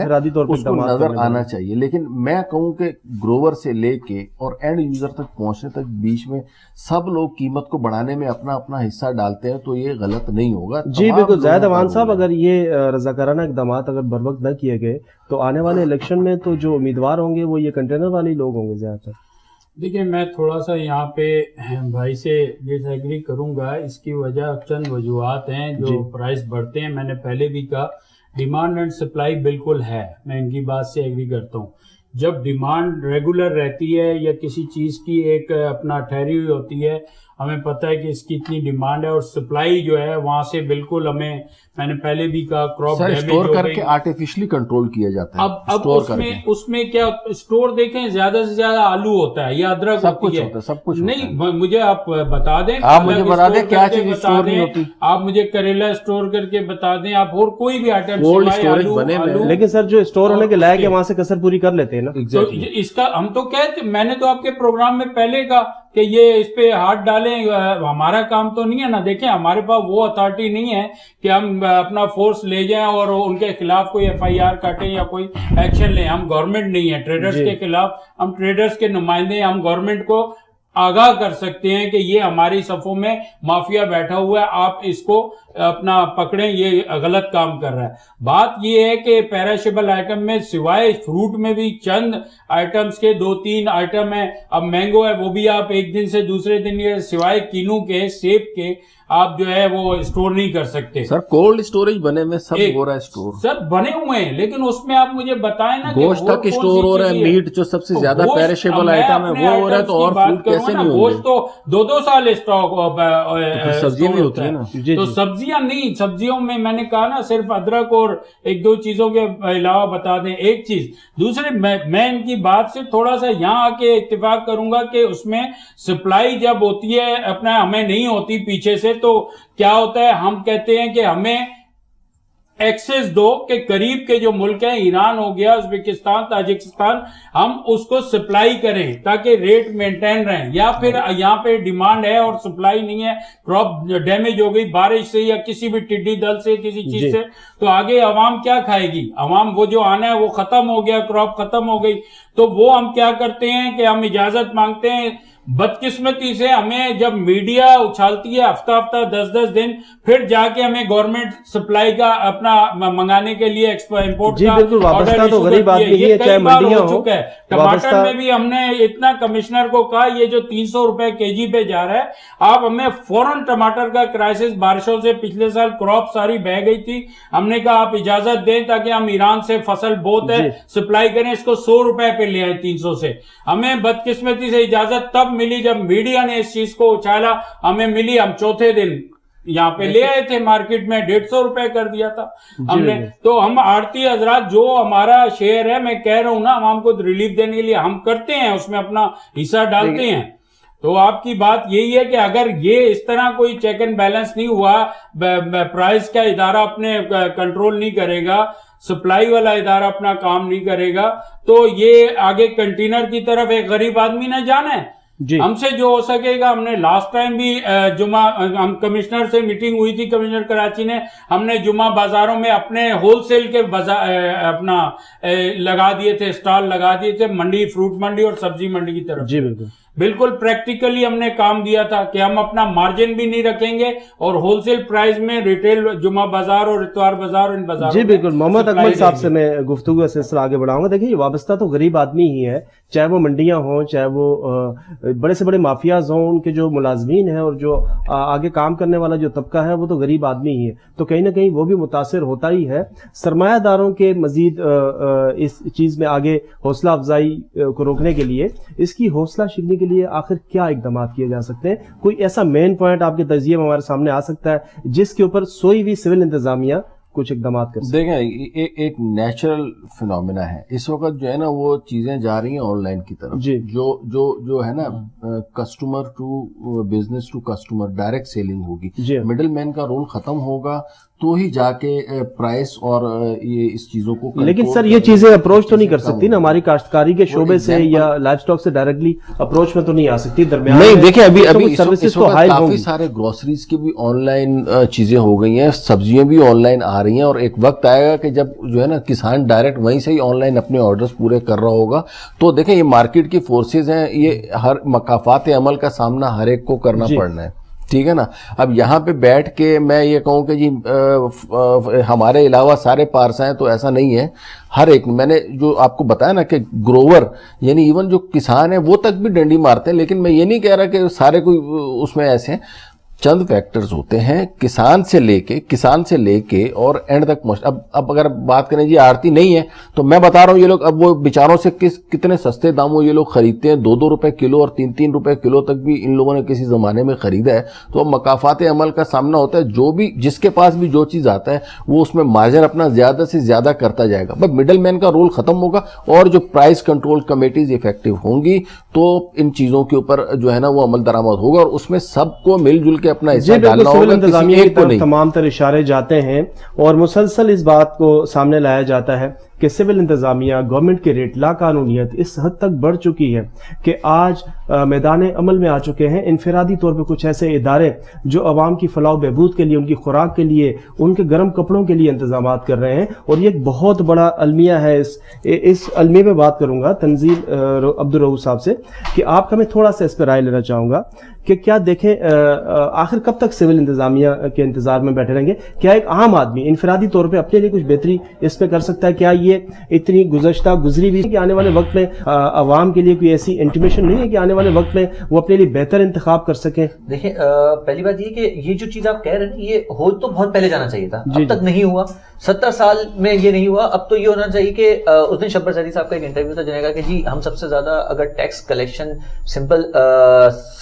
اس کو نظر آنا چاہیے. لیکن میں کہوں کہ گروور سے لے کے اور اینڈ یوزر تک پہنچنے تک بیچ میں سب لوگ قیمت کو بڑھانے میں اپنا اپنا حصہ ڈالتے ہیں, تو یہ غلط نہیں ہوگا.
جی بالکل. زاہد امان صاحب, اگر یہ رضاکارانہ اقدامات اگر بر وقت نہ کیے گئے تو آنے والے الیکشن میں تو جو امیدوار ہوں گے وہ یہ کنٹینر والے لوگ ہوں گے زیادہ تر.
دیکھیں میں تھوڑا سا یہاں پہ بھائی سے ڈس ایگری کروں گا. اس کی وجہ چند وجوہات ہیں جو پرائز بڑھتے ہیں. میں نے پہلے بھی کہا ڈیمانڈ اینڈ سپلائی بالکل ہے, میں ان کی بات سے ایگری کرتا ہوں. جب ڈیمانڈ ریگولر رہتی ہے یا کسی چیز کی ایک اپنا ٹھہری ہوئی ہوتی ہے, ہمیں پتہ ہے کہ اس کی اتنی ڈیمانڈ ہے, اور سپلائی جو ہے وہاں سے بالکل ہمیں, میں نے پہلے بھی کہا کراپ ڈیمیج
اسٹور کر کے آرٹیفیشلی کنٹرول کیا جاتا ہے.
اب اس میں کیا اسٹور دیکھیں زیادہ سے زیادہ آلو ہوتا ہے یا ادرک ہوتی ہے,
سب کچھ
نہیں مجھے آپ بتا دیں,
آپ مجھے بتا دیں کیا چیز اسٹور نہیں ہوتی,
آپ مجھے کریلا اسٹور کر کے بتا دیں, آپ اور کوئی بھی آئٹم
لیکن سر جو اسٹور ہونے کے لائق ہے وہاں سے کسر پوری کر لیتے ہیں نا.
اس کا ہم تو کہتے, میں نے تو آپ کے پروگرام میں پہلے کہا کہ یہ اس پہ ہاتھ ڈالیں، ہمارا کام تو نہیں ہے نا. دیکھیں ہمارے پاس وہ اتھارٹی نہیں ہے کہ ہم اپنا فورس لے جائیں اور ان کے خلاف کوئی ایف آئی آر کاٹیں یا کوئی ایکشن لیں. ہم گورنمنٹ نہیں ہے ٹریڈرز کے خلاف، ہم ٹریڈرز کے نمائندے ہیں. ہم گورنمنٹ کو آگاہ کر سکتے ہیں کہ یہ ہماری صفوں میں مافیا بیٹھا ہوا ہے، آپ اس کو اپنا پکڑیں، یہ غلط کام کر رہا ہے. بات یہ ہے کہ پیرشیبل آئٹم میں سوائے فروٹ میں بھی چند آئٹمز کے 2-3 آئٹم ہیں. اب مینگو ہے وہ بھی آپ ایک دن سے دوسرے دن یہ سوائے کینو کے، سیب کے آپ جو ہے وہ اسٹور نہیں کر سکتے.
سر کولڈ اسٹوریج بنے ہوئے سب ہو رہا ہے اسٹور،
سر بنے ہوئے ہیں، لیکن اس میں آپ مجھے بتائیں نا کہ
گوشت تک اسٹور ہو رہا ہے، میٹ جو سب سے زیادہ پیرشیبل آئٹم ہے وہ ہو رہا ہے، تو اور فروٹ کیسے نہیں ہوں گے؟
گوشت تو 2 سال اسٹاک،
سبزیاں بھی ہوتی ہیں نا.
تو سبزیاں نہیں، سبزیوں میں نے کہا نا صرف ادرک اور 1-2 چیزوں کے علاوہ بتا دیں. ایک چیز دوسرے میں ان کی بات سے تھوڑا سا یہاں آ کے اتفاق کروں گا کہ اس میں سپلائی جب ہوتی ہے اپنا ہمیں نہیں ہوتی پیچھے سے، تو کیا ہوتا ہے ہم کہتے ہیں کہ ہمیں ایکسس دو کہ قریب کے جو ملک ہیں، ایران ہو گیا، ازبکستان، تاجکستان، ہم اس کو سپلائی کریں تاکہ ریٹ مینٹین رہیں. یا پھر یہاں پہ ڈیمانڈ ہے اور سپلائی نہیں ہے، کراپ ڈیمیج ہو گئی بارش سے یا کسی بھی ٹڈی دل سے کسی چیز سے، تو آگے عوام کیا کھائے گی؟ عوام وہ جو آنا ہے وہ ختم ہو گیا، کراپ ختم ہو گئی. تو وہ ہم کیا کرتے ہیں کہ ہم اجازت مانگتے ہیں. بدقسمتی سے ہمیں جب میڈیا اچھالتی ہے ہفتہ 10 دن، پھر جا کے ہمیں گورنمنٹ سپلائی کا اپنا منگانے کے لیے امپورٹ
جی بالکل وابستہ تو غریب آدمی ہی ہے، چاہے منڈیاں ہو.
ٹماٹر میں بھی ہم نے اتنا کمشنر کو کہا یہ جو 300 روپے kg پہ جا رہا ہے، آپ ہمیں فوراً ٹماٹر کا کرائسس، بارشوں سے پچھلے سال کراپ ساری بہ گئی تھی، ہم نے کہا آپ اجازت دیں تاکہ ہم ایران سے فصل بوت ہے سپلائی کریں، اس کو 100 روپے پہ لے آئے 300 سے. ہمیں بدقسمتی سے اجازت تب ملی جب میڈیا نے اس چیز کو اچھالا، ہمیں ملی، ہم چوتھے دن یہاں پہ لے آئے تھے مارکیٹ میں 150 روپے کر دیا تھا ہم نے. تو ہم آڑتی حضرات جو ہمارا شیئر ہے، میں کہہ رہا ہوں نا عوام کو ریلیف دینے کے لیے ہم کرتے ہیں، اس میں اپنا حصہ ڈالتے ہیں. تو آپ کی بات یہی ہے کہ اگر یہ اس طرح کوئی چیک اینڈ بیلنس نہیں ہوا، پرائز کا ادارہ اپنے کنٹرول نہیں کرے گا، سپلائی والا ادارہ اپنا کام نہیں کرے گا، تو یہ آگے کنٹینر کی طرف ایک غریب آدمی نہ جانا ہے. ہم سے جو ہو سکے گا، ہم نے لاسٹ ٹائم بھی جمعہ ہم کمشنر سے میٹنگ ہوئی تھی، کمشنر کراچی نے، ہم نے جمعہ بازاروں میں اپنے ہول سیل کے اپنا لگا دیے تھے، اسٹال لگا دیے تھے، منڈی، فروٹ منڈی اور سبزی منڈی کی طرف.
جی بالکل
بالکل پریکٹیکلی ہم نے کام دیا تھا کہ ہم اپنا مارجن بھی نہیں رکھیں گے اور ہول سیل پرائز میں ریٹیل جمعہ بازار اور اتوار بازار اور ان بازاروں.
جی بالکل. محمد اکمل صاحب سے میں گفتگو کا سلسلہ آگے بڑھاؤں گا. دیکھیں یہ وابستہ تو غریب آدمی ہی ہے، چاہے وہ منڈیاں ہوں، چاہے وہ بڑے سے بڑے مافیاز ہوں، ان کے جو ملازمین ہیں اور جو آگے کام کرنے والا جو طبقہ ہے وہ تو غریب آدمی ہی ہے. تو کہیں نہ کہیں وہ بھی متاثر ہوتا ہی ہے. سرمایہ داروں کے مزید اس چیز میں آگے حوصلہ افزائی کو روکنے کے لیے، اس کی حوصلہ شکنی کے لیے آخر کیا اقدامات کیے جا سکتے ہیں؟ کوئی ایسا مین پوائنٹ آپ کے تجزیے میں ہمارے سامنے آ سکتا ہے جس کے اوپر سوئی بھی سول انتظامیہ کچھ اقدامات کر سکتے ہیں؟
دیکھیں ایک نیچرل فینومینا ہے اس وقت جو ہے نا، وہ چیزیں جا رہی ہیں آن لائن کی طرف.
جی
جو ہے نا customer to business to customer direct selling ہوگی.
جی
مڈل مین کا رول ختم ہوگا تو ہی جا کے پرائس اور یہ اس چیزوں کو.
لیکن سر یہ چیزیں اپروچ تو نہیں کر سکتی نا، ہماری کاشتکاری کے شعبے سے یا لائف سٹاک سے ڈائریکٹلی اپروچ میں تو نہیں آ سکتی. درمیان
نہیں دیکھیں ابھی
سروسز تو ہائی
کافی سارے گروسریز کی بھی آن لائن چیزیں ہو گئی ہیں، سبزیاں بھی آن لائن آ رہی ہیں، اور ایک وقت آئے گا کہ جب جو ہے نا کسان ڈائریکٹ وہیں سے ہی آن لائن اپنے آرڈرز پورے کر رہا ہوگا. تو دیکھیں یہ مارکیٹ کی فورسز ہیں، یہ ہر مقافات عمل کا سامنا ہر ایک کو کرنا پڑنا ہے، ٹھیک ہے نا. اب یہاں پہ بیٹھ کے میں یہ کہوں کہ جی ہمارے علاوہ سارے پارسا ہیں، تو ایسا نہیں ہے. ہر ایک میں نے جو آپ کو بتایا نا کہ گروور یعنی ایون جو کسان ہیں وہ تک بھی ڈنڈی مارتے ہیں. لیکن میں یہ نہیں کہہ رہا کہ سارے کوئی اس میں ایسے ہیں، چند فیکٹرز ہوتے ہیں کسان سے لے کے اور اینڈ تک پہنچ. اب اگر بات کریں جی آڑتی نہیں ہے، تو میں بتا رہا ہوں یہ لوگ اب وہ بیچاروں سے کتنے سستے داموں یہ لوگ خریدتے ہیں، 2-2 روپے کلو اور 3-3 روپے کلو تک بھی ان لوگوں نے کسی زمانے میں خریدا ہے. تو اب مقافات عمل کا سامنا ہوتا ہے، جو بھی جس کے پاس بھی جو چیز آتا ہے وہ اس میں مارجن اپنا زیادہ سے زیادہ کرتا جائے گا. بس مڈل مین کا رول ختم ہوگا اور جو پرائس کنٹرول کمیٹیز افیکٹو ہوں گی تو ان چیزوں کے اوپر جو ہے نا وہ عمل درآمد ہوگا، اور اس میں سب کو مل جل کے اپنا حصہ ڈالنا ہوگا.
انتظامیہ کی طرف تمام تر اشارے جاتے ہیں اور مسلسل اس بات کو سامنے لایا جاتا ہے کہ सिविल इंतजामिया, गवर्नमेंट की रेट लाकानूनियत इस हद तक बढ़ चुकी है कि आज मैदान अमल में आ चुके हैं इनफरादी तौर पर कुछ ऐसे इदारे जो अवाम की फलाह बहबूद के लिए, उनकी खुराक के लिए, उनके गर्म कपड़ों के लिए इंतजाम कर रहे हैं। और ये एक बहुत बड़ा अलमिया है। इस अलमिया में बात करूंगा तंजील अब्दुल रऊफ साहब से कि आपका मैं थोड़ा सा इस पर राय लेना चाहूंगा कि क्या देखें आखिर कब तक सिविल इंतजामिया के इंतजार में बैठे रहेंगे? क्या एक आम आदमी इनफरादी तौर पे अपने लिए कुछ बेहतरी इसमें कर सकता है? क्या ये इतनी गुजरी भी कि आने वाले वक्त में अवाम के लिए कोई ऐसी इंटीमेशन नहीं है कि आने वाले वक्त में वो अपने लिए बेहतर इंतखाब कर सकें?
देखिए पहली बात ये कि ये जो चीज आप कह रहे हैं ये हो तो बहुत पहले जाना चाहिए था, अब तक नहीं हुआ। 70 साल में ये नहीं हुआ। अब तो ये होना चाहिए कि उस दिन शब्बर सैदी साहब का एक इंटरव्यू था जिन्होंने कहा कि जी हम सबसे ज्यादा अगर टैक्स कलेक्शन सिंपल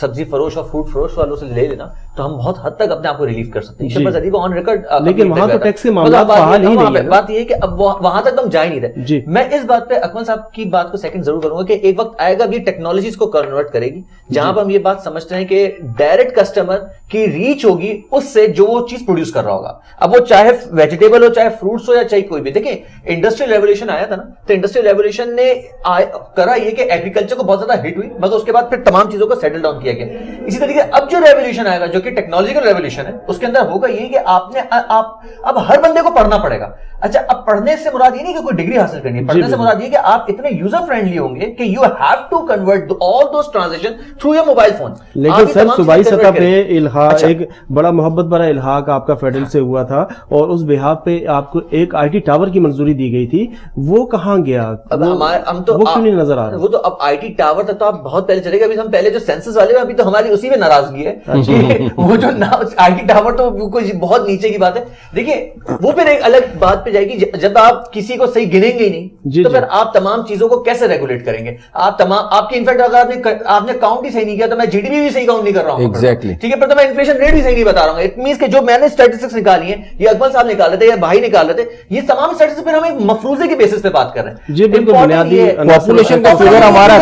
सब्जी फरोश और फ्रूट फरोश वालों से ले लेना तो हम बहुत हद तक अपने आप को रिलीव कर सकते हैं। शब्बर सैदी को ऑन रिकॉर्ड,
लेकिन वहां तो टैक्स के मामला बहाल ही नहीं है।
बात ये है कि अब वहां तक तो हम जा ही नहीं रहे। मैं इस बात पे अकमल साहब की बात को सेकंड जरूर करूंगा कि एक वक्त आएगा ये टेक्नोलॉजी इसको कन्वर्ट करेगी जहां पर हम ये बात समझते हैं कि डायरेक्ट कस्टमर की रीच होगी उससे जो वो चीज प्रोड्यूस कर रहा होगा। अब वो चाहे वेजिटेबल हो, चाहे फ्रूट्स हो, या चाहे कोई भी। देखिए इंडस्ट्रियल रेवोल्यूशन आया था ना, तो इंडस्ट्रियल रेवोल्यूशन ने करा ये कि एग्रीकल्चर को बहुत ज्यादा हिट हुई, मगर उसके बाद फिर तमाम चीजों को सेटल डाउन किया गया। इसी तरीके अब जो रेवोल्यूशन आएगा जो कि टेक्नोलॉजिकल रेवोल्यूशन है, उसके अंदर होगा ये कि आपने अब हर बंदे को पढ़ना पड़ेगा। अच्छा, अब पढ़ने से मुराद ये नहीं कि कोई डिग्री हासिल करनी है, पढ़ने से मुराद ये कि आप इतने यूजर फ्रेंडली होंगे कि you have to convert all those transaction through your mobile phone.
लेकिन सर सूबाई सतह पे इल्हाक, एक बड़ा मोहब्बत भरा इल्हाक आपका फेडरल से हुआ था और उस बिहाफ पे आपको एक आईटी टावर की मंजूरी दी गई थी, वो कहां गया?
हम तो
वो क्यों नहीं नजर आ रहा?
वो तो अब आईटी टावर तक तो आप बहुत पहले चले गए। अभी हम पहले जो सेंसस वाले हैं अभी तो हमारी उसी में नाराजगी है कि वो जो आईटी टावर तो कोई बहुत नीचे की बात है। देखिए वो फिर एक अलग बात पे जाएगी। जब आप किसी को सही गिनेंगे ही नहीं तो फिर आप तमाम चीजों को कैसे रेगुलेट करेंगे? आप तमाम आपके इनफैक्ट अगर आपने काउंट ही सही नहीं किया तो मैं जीडीपी भी सही काउंट नहीं कर रहा हूं।
एग्जैक्टली
ठीक है, पर तो मैं इन्फ्लेशन रेट भी सही नहीं बता रहा हूं। इट मींस कि जो मैंने स्टैटिस्टिक्स निकाली है, ये अकमल साहब निकाल रहे थे या भाई निकाल रहे थे, ये तमाम स्टैटिस्टिक्स पर हम एक मफरूजे के बेसिस पे बात कर रहे हैं।
जी बिल्कुल, बुनियादी
पॉपुलेशन का फिगर हमारा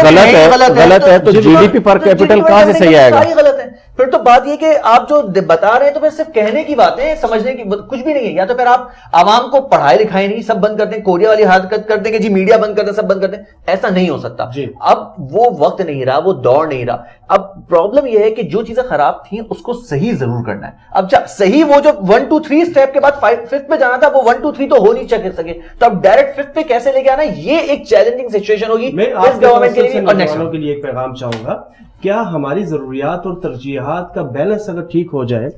गलत है तो जीडीपी पर कैपिटल कहां से सही आएगा?
गलत है। फिर तो बात ये कि आप जो बता रहे हैं तो फिर सिर्फ कहने की बातें, समझने की कुछ भी नहीं है। या तो फिर आप आवाम को पढ़ाई लिखाई नहीं, सब बंद कर दें, कोरिया वाली हरकत कर दें कि जी मीडिया बंद कर दें, सब बंद कर दें। ऐसा नहीं हो सकता। अब वो वक्त नहीं रहा, वो दौर नहीं रहा। अब प्रॉब्लम यह है कि जो चीजें खराब थी उसको सही जरूर करना है। अब सही वो जो 1 2 3 स्टेप के बाद 5th पे जाना था, वो 1 2 3 तो हो नहीं सके। तो अब डायरेक्ट 5th पे कैसे लेके आना, ये एक चैलेंजिंग सिचुएशन होगी इस गवर्नमेंट के लिए और नेक्स्ट के
लिए। एक पैगाम चाहूंगा, क्या हमारी जरूरियात और तरजीहात का बैलेंस अगर ठीक हो जाए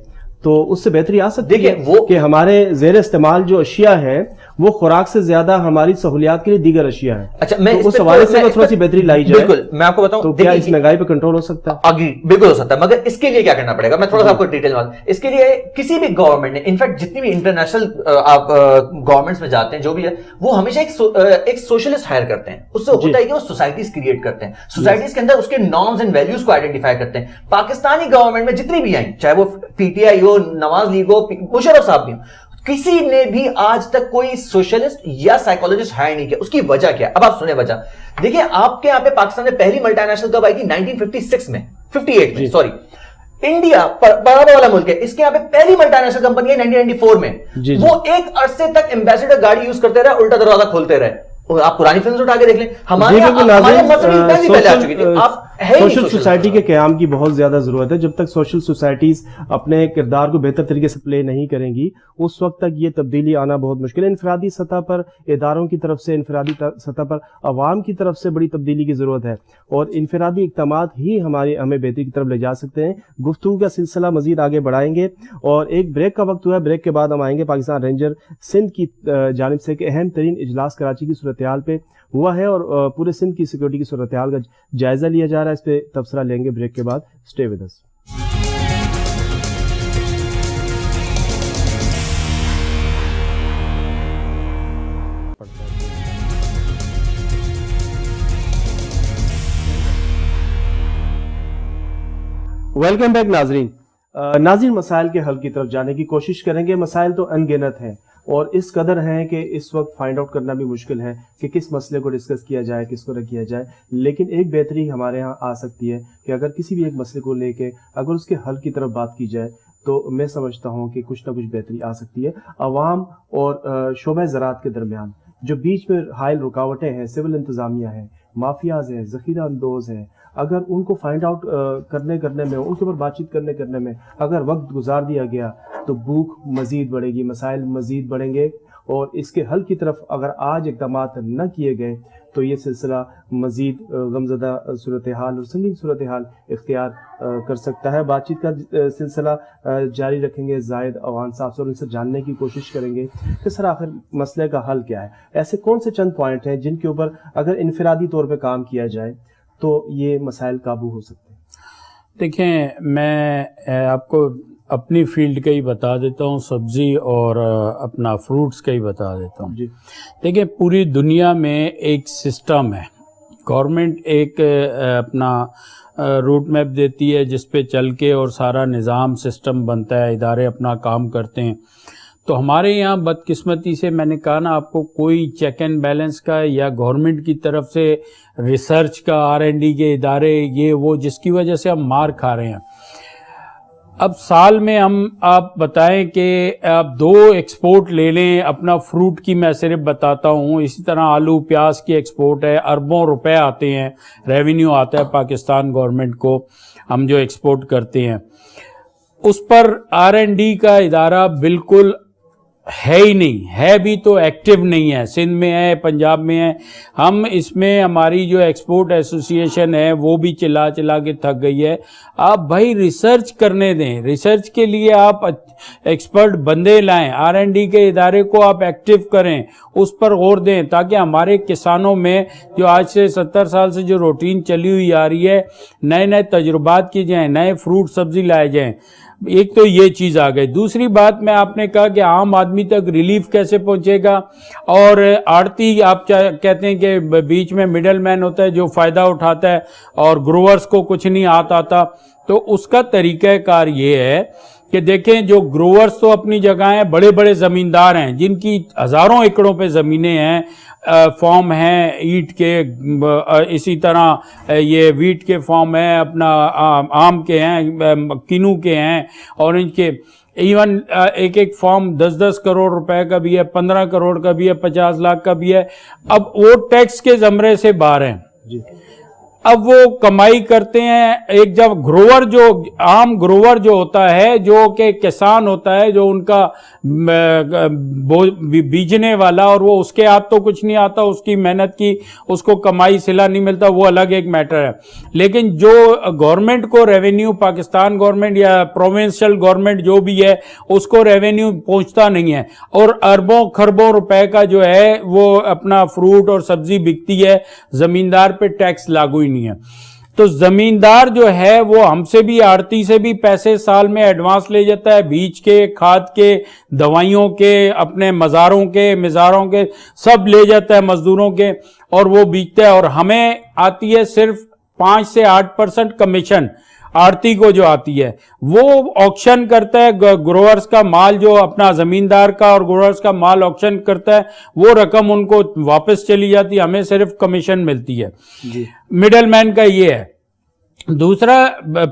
तो उससे बेहतरी आ सकती है? वो कि हमारे जेर इस्तेमाल जो अशिया है वो खुराक से ज्यादा हमारी सहूलियात के लिए दीगर अशिया है। अच्छा, मैं तो उस हवाले से थोड़ा सी बेहतरी लाई जाए।
बिल्कुल, मैं आपको बताऊं,
तो क्या इस महंगाई पे कंट्रोल हो सकता है?
आगे बिल्कुल हो सकता है, मगर इसके लिए क्या करना पड़ेगा मैं थोड़ा सा आपको डिटेल में। इसके लिए किसी भी गवर्नमेंट ने, इनफैक्ट जितनी भी इंटरनेशनल आप गवर्नमेंट्स में जाते हैं जो भी है, वो हमेशा एक सोशलिस्ट हायर करते हैं। उससे होता है कि वो सोसाइटीज क्रिएट करते हैं, सोसाइटीज के अंदर उसके नॉर्म्स एंड वैल्यूज को आइडेंटिफाई करते हैं। पाकिस्तानी गवर्नमेंट में जितनी भी आई, चाहे वो पीटीआई हो, नवाज लीग हो, मुशर्रफ साहब भी हो, किसी ने भी आज तक कोई सोशलिस्ट या साइकोलॉजिस्ट हायर नहीं किया। उसकी वजह क्या है? अब आप सुने वजह। देखिए आपके यहां पे पाकिस्तान में पहली मल्टीनेशनल कब आई थी? 1956 में, 58 में, सॉरी। इंडिया बड़ा वाला मुल्क है, इसके यहां पे पहली मल्टीनेशनल कंपनी है 1994 में। वो एक अरसे तक एम्बेसडर गाड़ी यूज करते रहे, उल्टा दरवाजा खोलते रहे। आप पुरानी फिल्म उठा के देख लें, हमारे
सोशल सोसाइटी के क़याम की बहुत ज्यादा जरूरत है। जब तक सोशल सोसाइटीज अपने किरदार को बेहतर तरीके से प्ले नहीं करेंगी उस वक्त तक ये तब्दीली आना बहुत मुश्किल है। इनफरादी सतह पर इदारों की तरफ से, इनफरादी सतह पर अवाम की तरफ से बड़ी तब्दीली की जरूरत है और इनफरादी इक़दामात ही हमें बेहतरी की तरफ ले जा सकते हैं। गुफ्तगू का सिलसिला मजीद आगे बढ़ाएंगे और एक ब्रेक का वक्त हुआ है। ब्रेक के बाद हम आएंगे पाकिस्तान रेंजर सिंध की जानिब से अहम तरीन इजलास कराची की सूरत हाल पे हुआ है और पूरे सिंध की सिक्योरिटी की सूरत हाल का जायजा लिया जा रहा है। इस पे तबसरा लेंगे ब्रेक के बाद। Stay with us. Welcome back नाजरीन। नाज़रीन, मसाइल के हल की तरफ जाने की कोशिश करेंगे। मसाइल तो अनगिनत हैं और इस कदर हैं कि इस वक्त फाइंड आउट करना भी मुश्किल है कि किस मसले को डिस्कस किया जाए, किसको न किया जाए। लेकिन एक बेहतरी हमारे यहाँ आ सकती है कि अगर किसी भी एक मसले को लेके अगर उसके हल की तरफ बात की जाए तो मैं समझता हूँ कि कुछ ना कुछ बेहतरी आ सकती है। अवाम और शोबे ज़राअत के दरमियान جو بیچ میں حائل رکاوٹیں ہیں، سول انتظامیہ ہیں، مافیاز ہیں، ذخیرہ اندوز ہیں، اگر ان کو فائنڈ آؤٹ کرنے میں، ان کے اوپر بات چیت کرنے میں اگر وقت گزار دیا گیا تو بھوک مزید بڑھے گی، مسائل مزید بڑھیں گے، اور اس کے حل کی طرف اگر آج اقدامات نہ کیے گئے تو یہ سلسلہ مزید غمزدہ صورتحال اور سنگین صورتحال اختیار کر سکتا ہے۔ بات چیت کا سلسلہ جاری رکھیں گے زاہد اوان صاحب سے، اور ان سے جاننے کی کوشش کریں گے کہ سر آخر مسئلے کا حل کیا ہے، ایسے کون سے چند پوائنٹ ہیں جن کے اوپر اگر انفرادی طور پہ کام کیا جائے تو یہ مسائل قابو ہو سکتے ہیں؟
دیکھیں، میں آپ کو اپنی فیلڈ کا ہی بتا دیتا ہوں، سبزی اور اپنا فروٹس کا ہی بتا دیتا ہوں۔
جی
دیکھیں، پوری دنیا میں ایک سسٹم ہے، گورنمنٹ ایک اپنا روٹ میپ دیتی ہے جس پہ چل کے اور سارا نظام سسٹم بنتا ہے، ادارے اپنا کام کرتے ہیں۔ تو ہمارے یہاں بدقسمتی سے میں نے کہا نا آپ کو، کوئی چیک اینڈ بیلنس کا یا گورنمنٹ کی طرف سے ریسرچ کا، R&D کے ادارے، یہ وہ، جس کی وجہ سے ہم مار کھا رہے ہیں۔ اب سال میں آپ بتائیں کہ آپ 2 ایکسپورٹ لے لیں، اپنا فروٹ کی میں صرف بتاتا ہوں، اسی طرح آلو پیاز کی ایکسپورٹ ہے، اربوں روپے آتے ہیں، ریونیو آتا ہے پاکستان گورنمنٹ کو، ہم جو ایکسپورٹ کرتے ہیں اس پر R&D کا ادارہ بالکل ہے ہی نہیں، ہے بھی تو ایکٹیو نہیں ہے، سندھ میں ہے، پنجاب میں ہے۔ ہم اس میں ہماری جو ایکسپورٹ ایسوسی ایشن ہے وہ بھی چلا کے تھک گئی ہے۔ آپ بھائی ریسرچ کرنے دیں، ریسرچ کے لیے آپ ایکسپرٹ بندے لائیں، R&D کے ادارے کو آپ ایکٹیو کریں، اس پر غور دیں، تاکہ ہمارے کسانوں میں جو آج سے 70 سال سے جو روٹین چلی ہوئی آ رہی ہے، نئے تجربات کی جائیں، نئے فروٹ سبزی لائے جائیں۔ ایک تو یہ چیز آ گئی۔ دوسری بات میں آپ نے کہا کہ عام آدمی تک ریلیف کیسے پہنچے گا، اور آڑتی آپ کہتے ہیں کہ بیچ میں مڈل مین ہوتا ہے جو فائدہ اٹھاتا ہے اور گروورز کو کچھ نہیں آتا، تو اس کا طریقہ کار یہ ہے کہ دیکھیں، جو گروورز تو اپنی جگہ ہیں، بڑے بڑے زمیندار ہیں جن کی ہزاروں ایکڑوں پہ زمینیں ہیں، فارم ہیں اینٹ کے، اسی طرح یہ ویٹ کے فارم ہیں، اپنا آم کے ہیں، کینو کے ہیں، اورنج کے، ایون ایک فارم 10 کروڑ روپے کا بھی ہے، 15 کروڑ کا بھی ہے، 50 لاکھ کا بھی ہے۔ اب وہ ٹیکس کے زمرے سے باہر ہیں، اب وہ کمائی کرتے ہیں۔ ایک جب گروور، جو عام گروور جو ہوتا ہے، جو کہ کسان ہوتا ہے، جو ان کا بیجنے والا، اور وہ اس کے ہاتھ تو کچھ نہیں آتا، اس کی محنت کی اس کو کمائی صلہ نہیں ملتا، وہ الگ ایک میٹر ہے۔ لیکن جو گورنمنٹ کو ریونیو، پاکستان گورنمنٹ یا پروونشل گورنمنٹ جو بھی ہے، اس کو ریونیو پہنچتا نہیں ہے، اور اربوں خربوں روپے کا جو ہے وہ اپنا فروٹ اور سبزی بکتی ہے، زمیندار پہ ٹیکس لاگو ہی نہیں ہے۔ تو زمیندار جو ہے وہ ہم سے بھی، آڑتی سے بھی پیسے سال میں ایڈوانس لے جاتا ہے، بیج کے، کھاد کے، دوائیوں کے، اپنے مزاروں کے سب لے جاتا ہے، مزدوروں کے، اور وہ بیچتا ہے، اور ہمیں آتی ہے صرف 5 سے 8% کمیشن۔ آڑتی کو جو آتی ہے وہ آکشن کرتا ہے، گروورز کا مال جو اپنا زمیندار کا اور گروورز کا مال آکشن کرتا ہے، وہ رقم ان کو واپس چلی جاتی ہے، ہمیں صرف کمیشن ملتی ہے۔ مڈل مین کا یہ ہے۔ دوسرا،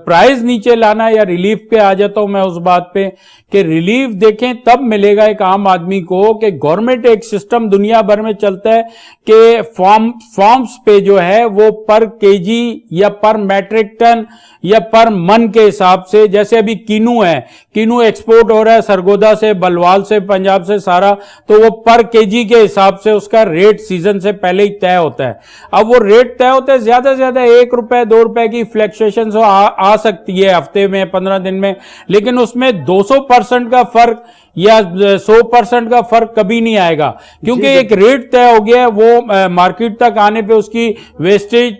پرائز نیچے لانا یا ریلیف پہ آ جاتا ہوں میں اس بات پہ کہ ریلیف دیکھیں تب ملے گا ایک عام آدمی کو کہ گورنمنٹ ایک سسٹم دنیا بھر میں چلتا ہے کہ فارمز پہ جو ہے وہ پر کیجی یا پر میٹرک ٹن یا پر من کے حساب سے، جیسے ابھی کینو ہے، کینو ایکسپورٹ ہو رہا ہے سرگودا سے، بلوال سے، پنجاب سے، سارا، تو وہ پر کیجی کے حساب سے اس کا ریٹ سیزن سے پہلے ہی طے ہوتا ہے۔ اب وہ ریٹ طے ہوتا ہے، زیادہ سے زیادہ 1 روپے 2 روپے کی فلیکچویشن آ سکتی ہے ہفتے میں، 15 دن میں، لیکن اس میں 200% کا فرق یا 100% کا فرق کبھی نہیں آئے گا، کیونکہ ایک ریٹ طے ہو گیا ہے۔ وہ مارکیٹ تک آنے پہ اس کی ویسٹیج،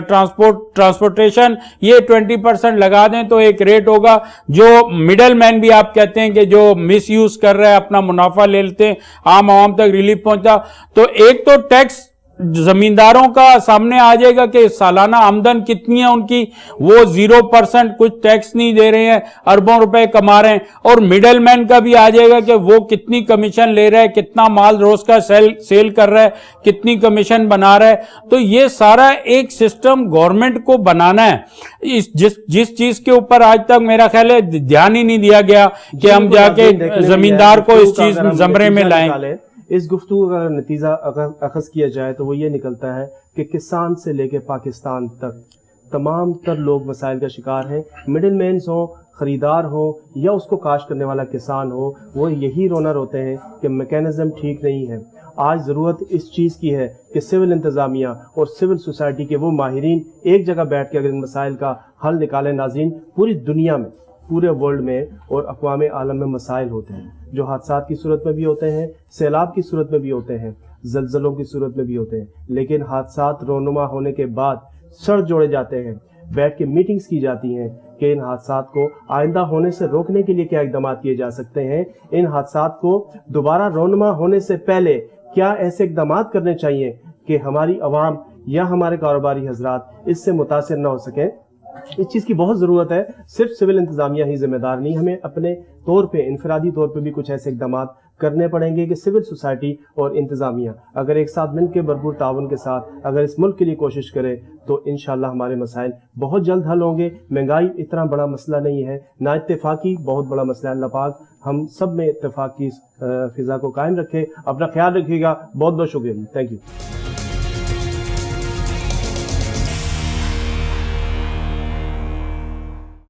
ٹرانسپورٹیشن، یہ 20% لگا دیں تو ایک ریٹ ہوگا۔ جو مڈل مین بھی آپ کہتے ہیں کہ جو مس یوز کر رہا ہے، اپنا منافع لے لیتے ہیں، عام عوام تک ریلیف پہنچا، تو ایک تو ٹیکس زمینداروں کا سامنے آ جائے گا کہ سالانہ آمدن کتنی ہے ان کی، وہ 0%، کچھ ٹیکس نہیں دے رہے ہیں، اربوں روپے کما رہے ہیں، اور مڈل مین کا بھی آ جائے گا کہ وہ کتنی کمیشن لے رہا ہے، کتنا مال روز کا سیل کر رہا ہے، کتنی کمیشن بنا رہا ہے۔ تو یہ سارا ایک سسٹم گورنمنٹ کو بنانا ہے، جس چیز کے اوپر آج تک میرا خیال ہے دھیان ہی نہیں دیا گیا کہ ہم جا کے زمیندار کو اس چیز زمرے میں لائیں۔
इस गुफ्तगू का अगर नतीजा अखज़ किया जाए तो वो ये निकलता है कि किसान से लेके पाकिस्तान तक तमाम तर लोग मसाइल का शिकार हैं। मिडिल मैन्स हों, ख़रीदार हो या उसको काश्त करने वाला किसान हो, वो यही रोना रोते हैं कि मैकेनिज़्म ठीक नहीं है। आज ज़रूरत इस चीज़ की है कि सिविल इंतज़ामिया और सिविल सोसाइटी के वो माहिरीन एक जगह बैठ के अगर इन मसाइल का हल निकालें। नाज़रीन, पूरी दुनिया में, पूरे वर्ल्ड में और अक़वाम आलम में मसाइल होते हैं जो हादसात की सूरत में भी होते हैं, सैलाब की सूरत में भी होते हैं, ज़लज़लों की सूरत में भी होते हैं, लेकिन हादसात रोनुमा होने के बाद सर जोड़े जाते हैं, बैठ के मीटिंग्स की जाती हैं कि इन हादसात को आइंदा होने से रोकने के लिए क्या इक़दाम किए जा सकते हैं, इन हादसात को दोबारा रोनुमा होने से पहले क्या ऐसे इक़दाम करने चाहिए कि हमारी आवाम या हमारे कारोबारी हजरात इससे मुतासिर न हो सकें। इस चीज़ की बहुत ज़रूरत है। सिर्फ सिविल इंतज़ामिया ही ज़िम्मेदार नहीं, हमें अपने तौर पे, इंफरादी तौर पे भी कुछ ऐसे इक़दाम करने पड़ेंगे कि सिविल सोसाइटी और इंतज़ामिया अगर एक साथ मिल के भरपूर ताउन के साथ अगर इस मुल्क के लिए कोशिश करे तो इंशाअल्लाह हमारे मसाइल बहुत जल्द हल होंगे। महंगाई इतना बड़ा मसला नहीं है, ना इत्तेफाकी बहुत बड़ा मसला है। अल्लाह पाक हम सब में इत्तेफाक की फ़िज़ा को कायम रखे। अपना ख्याल रखिएगा। बहुत बहुत शुक्रिया। Thank you.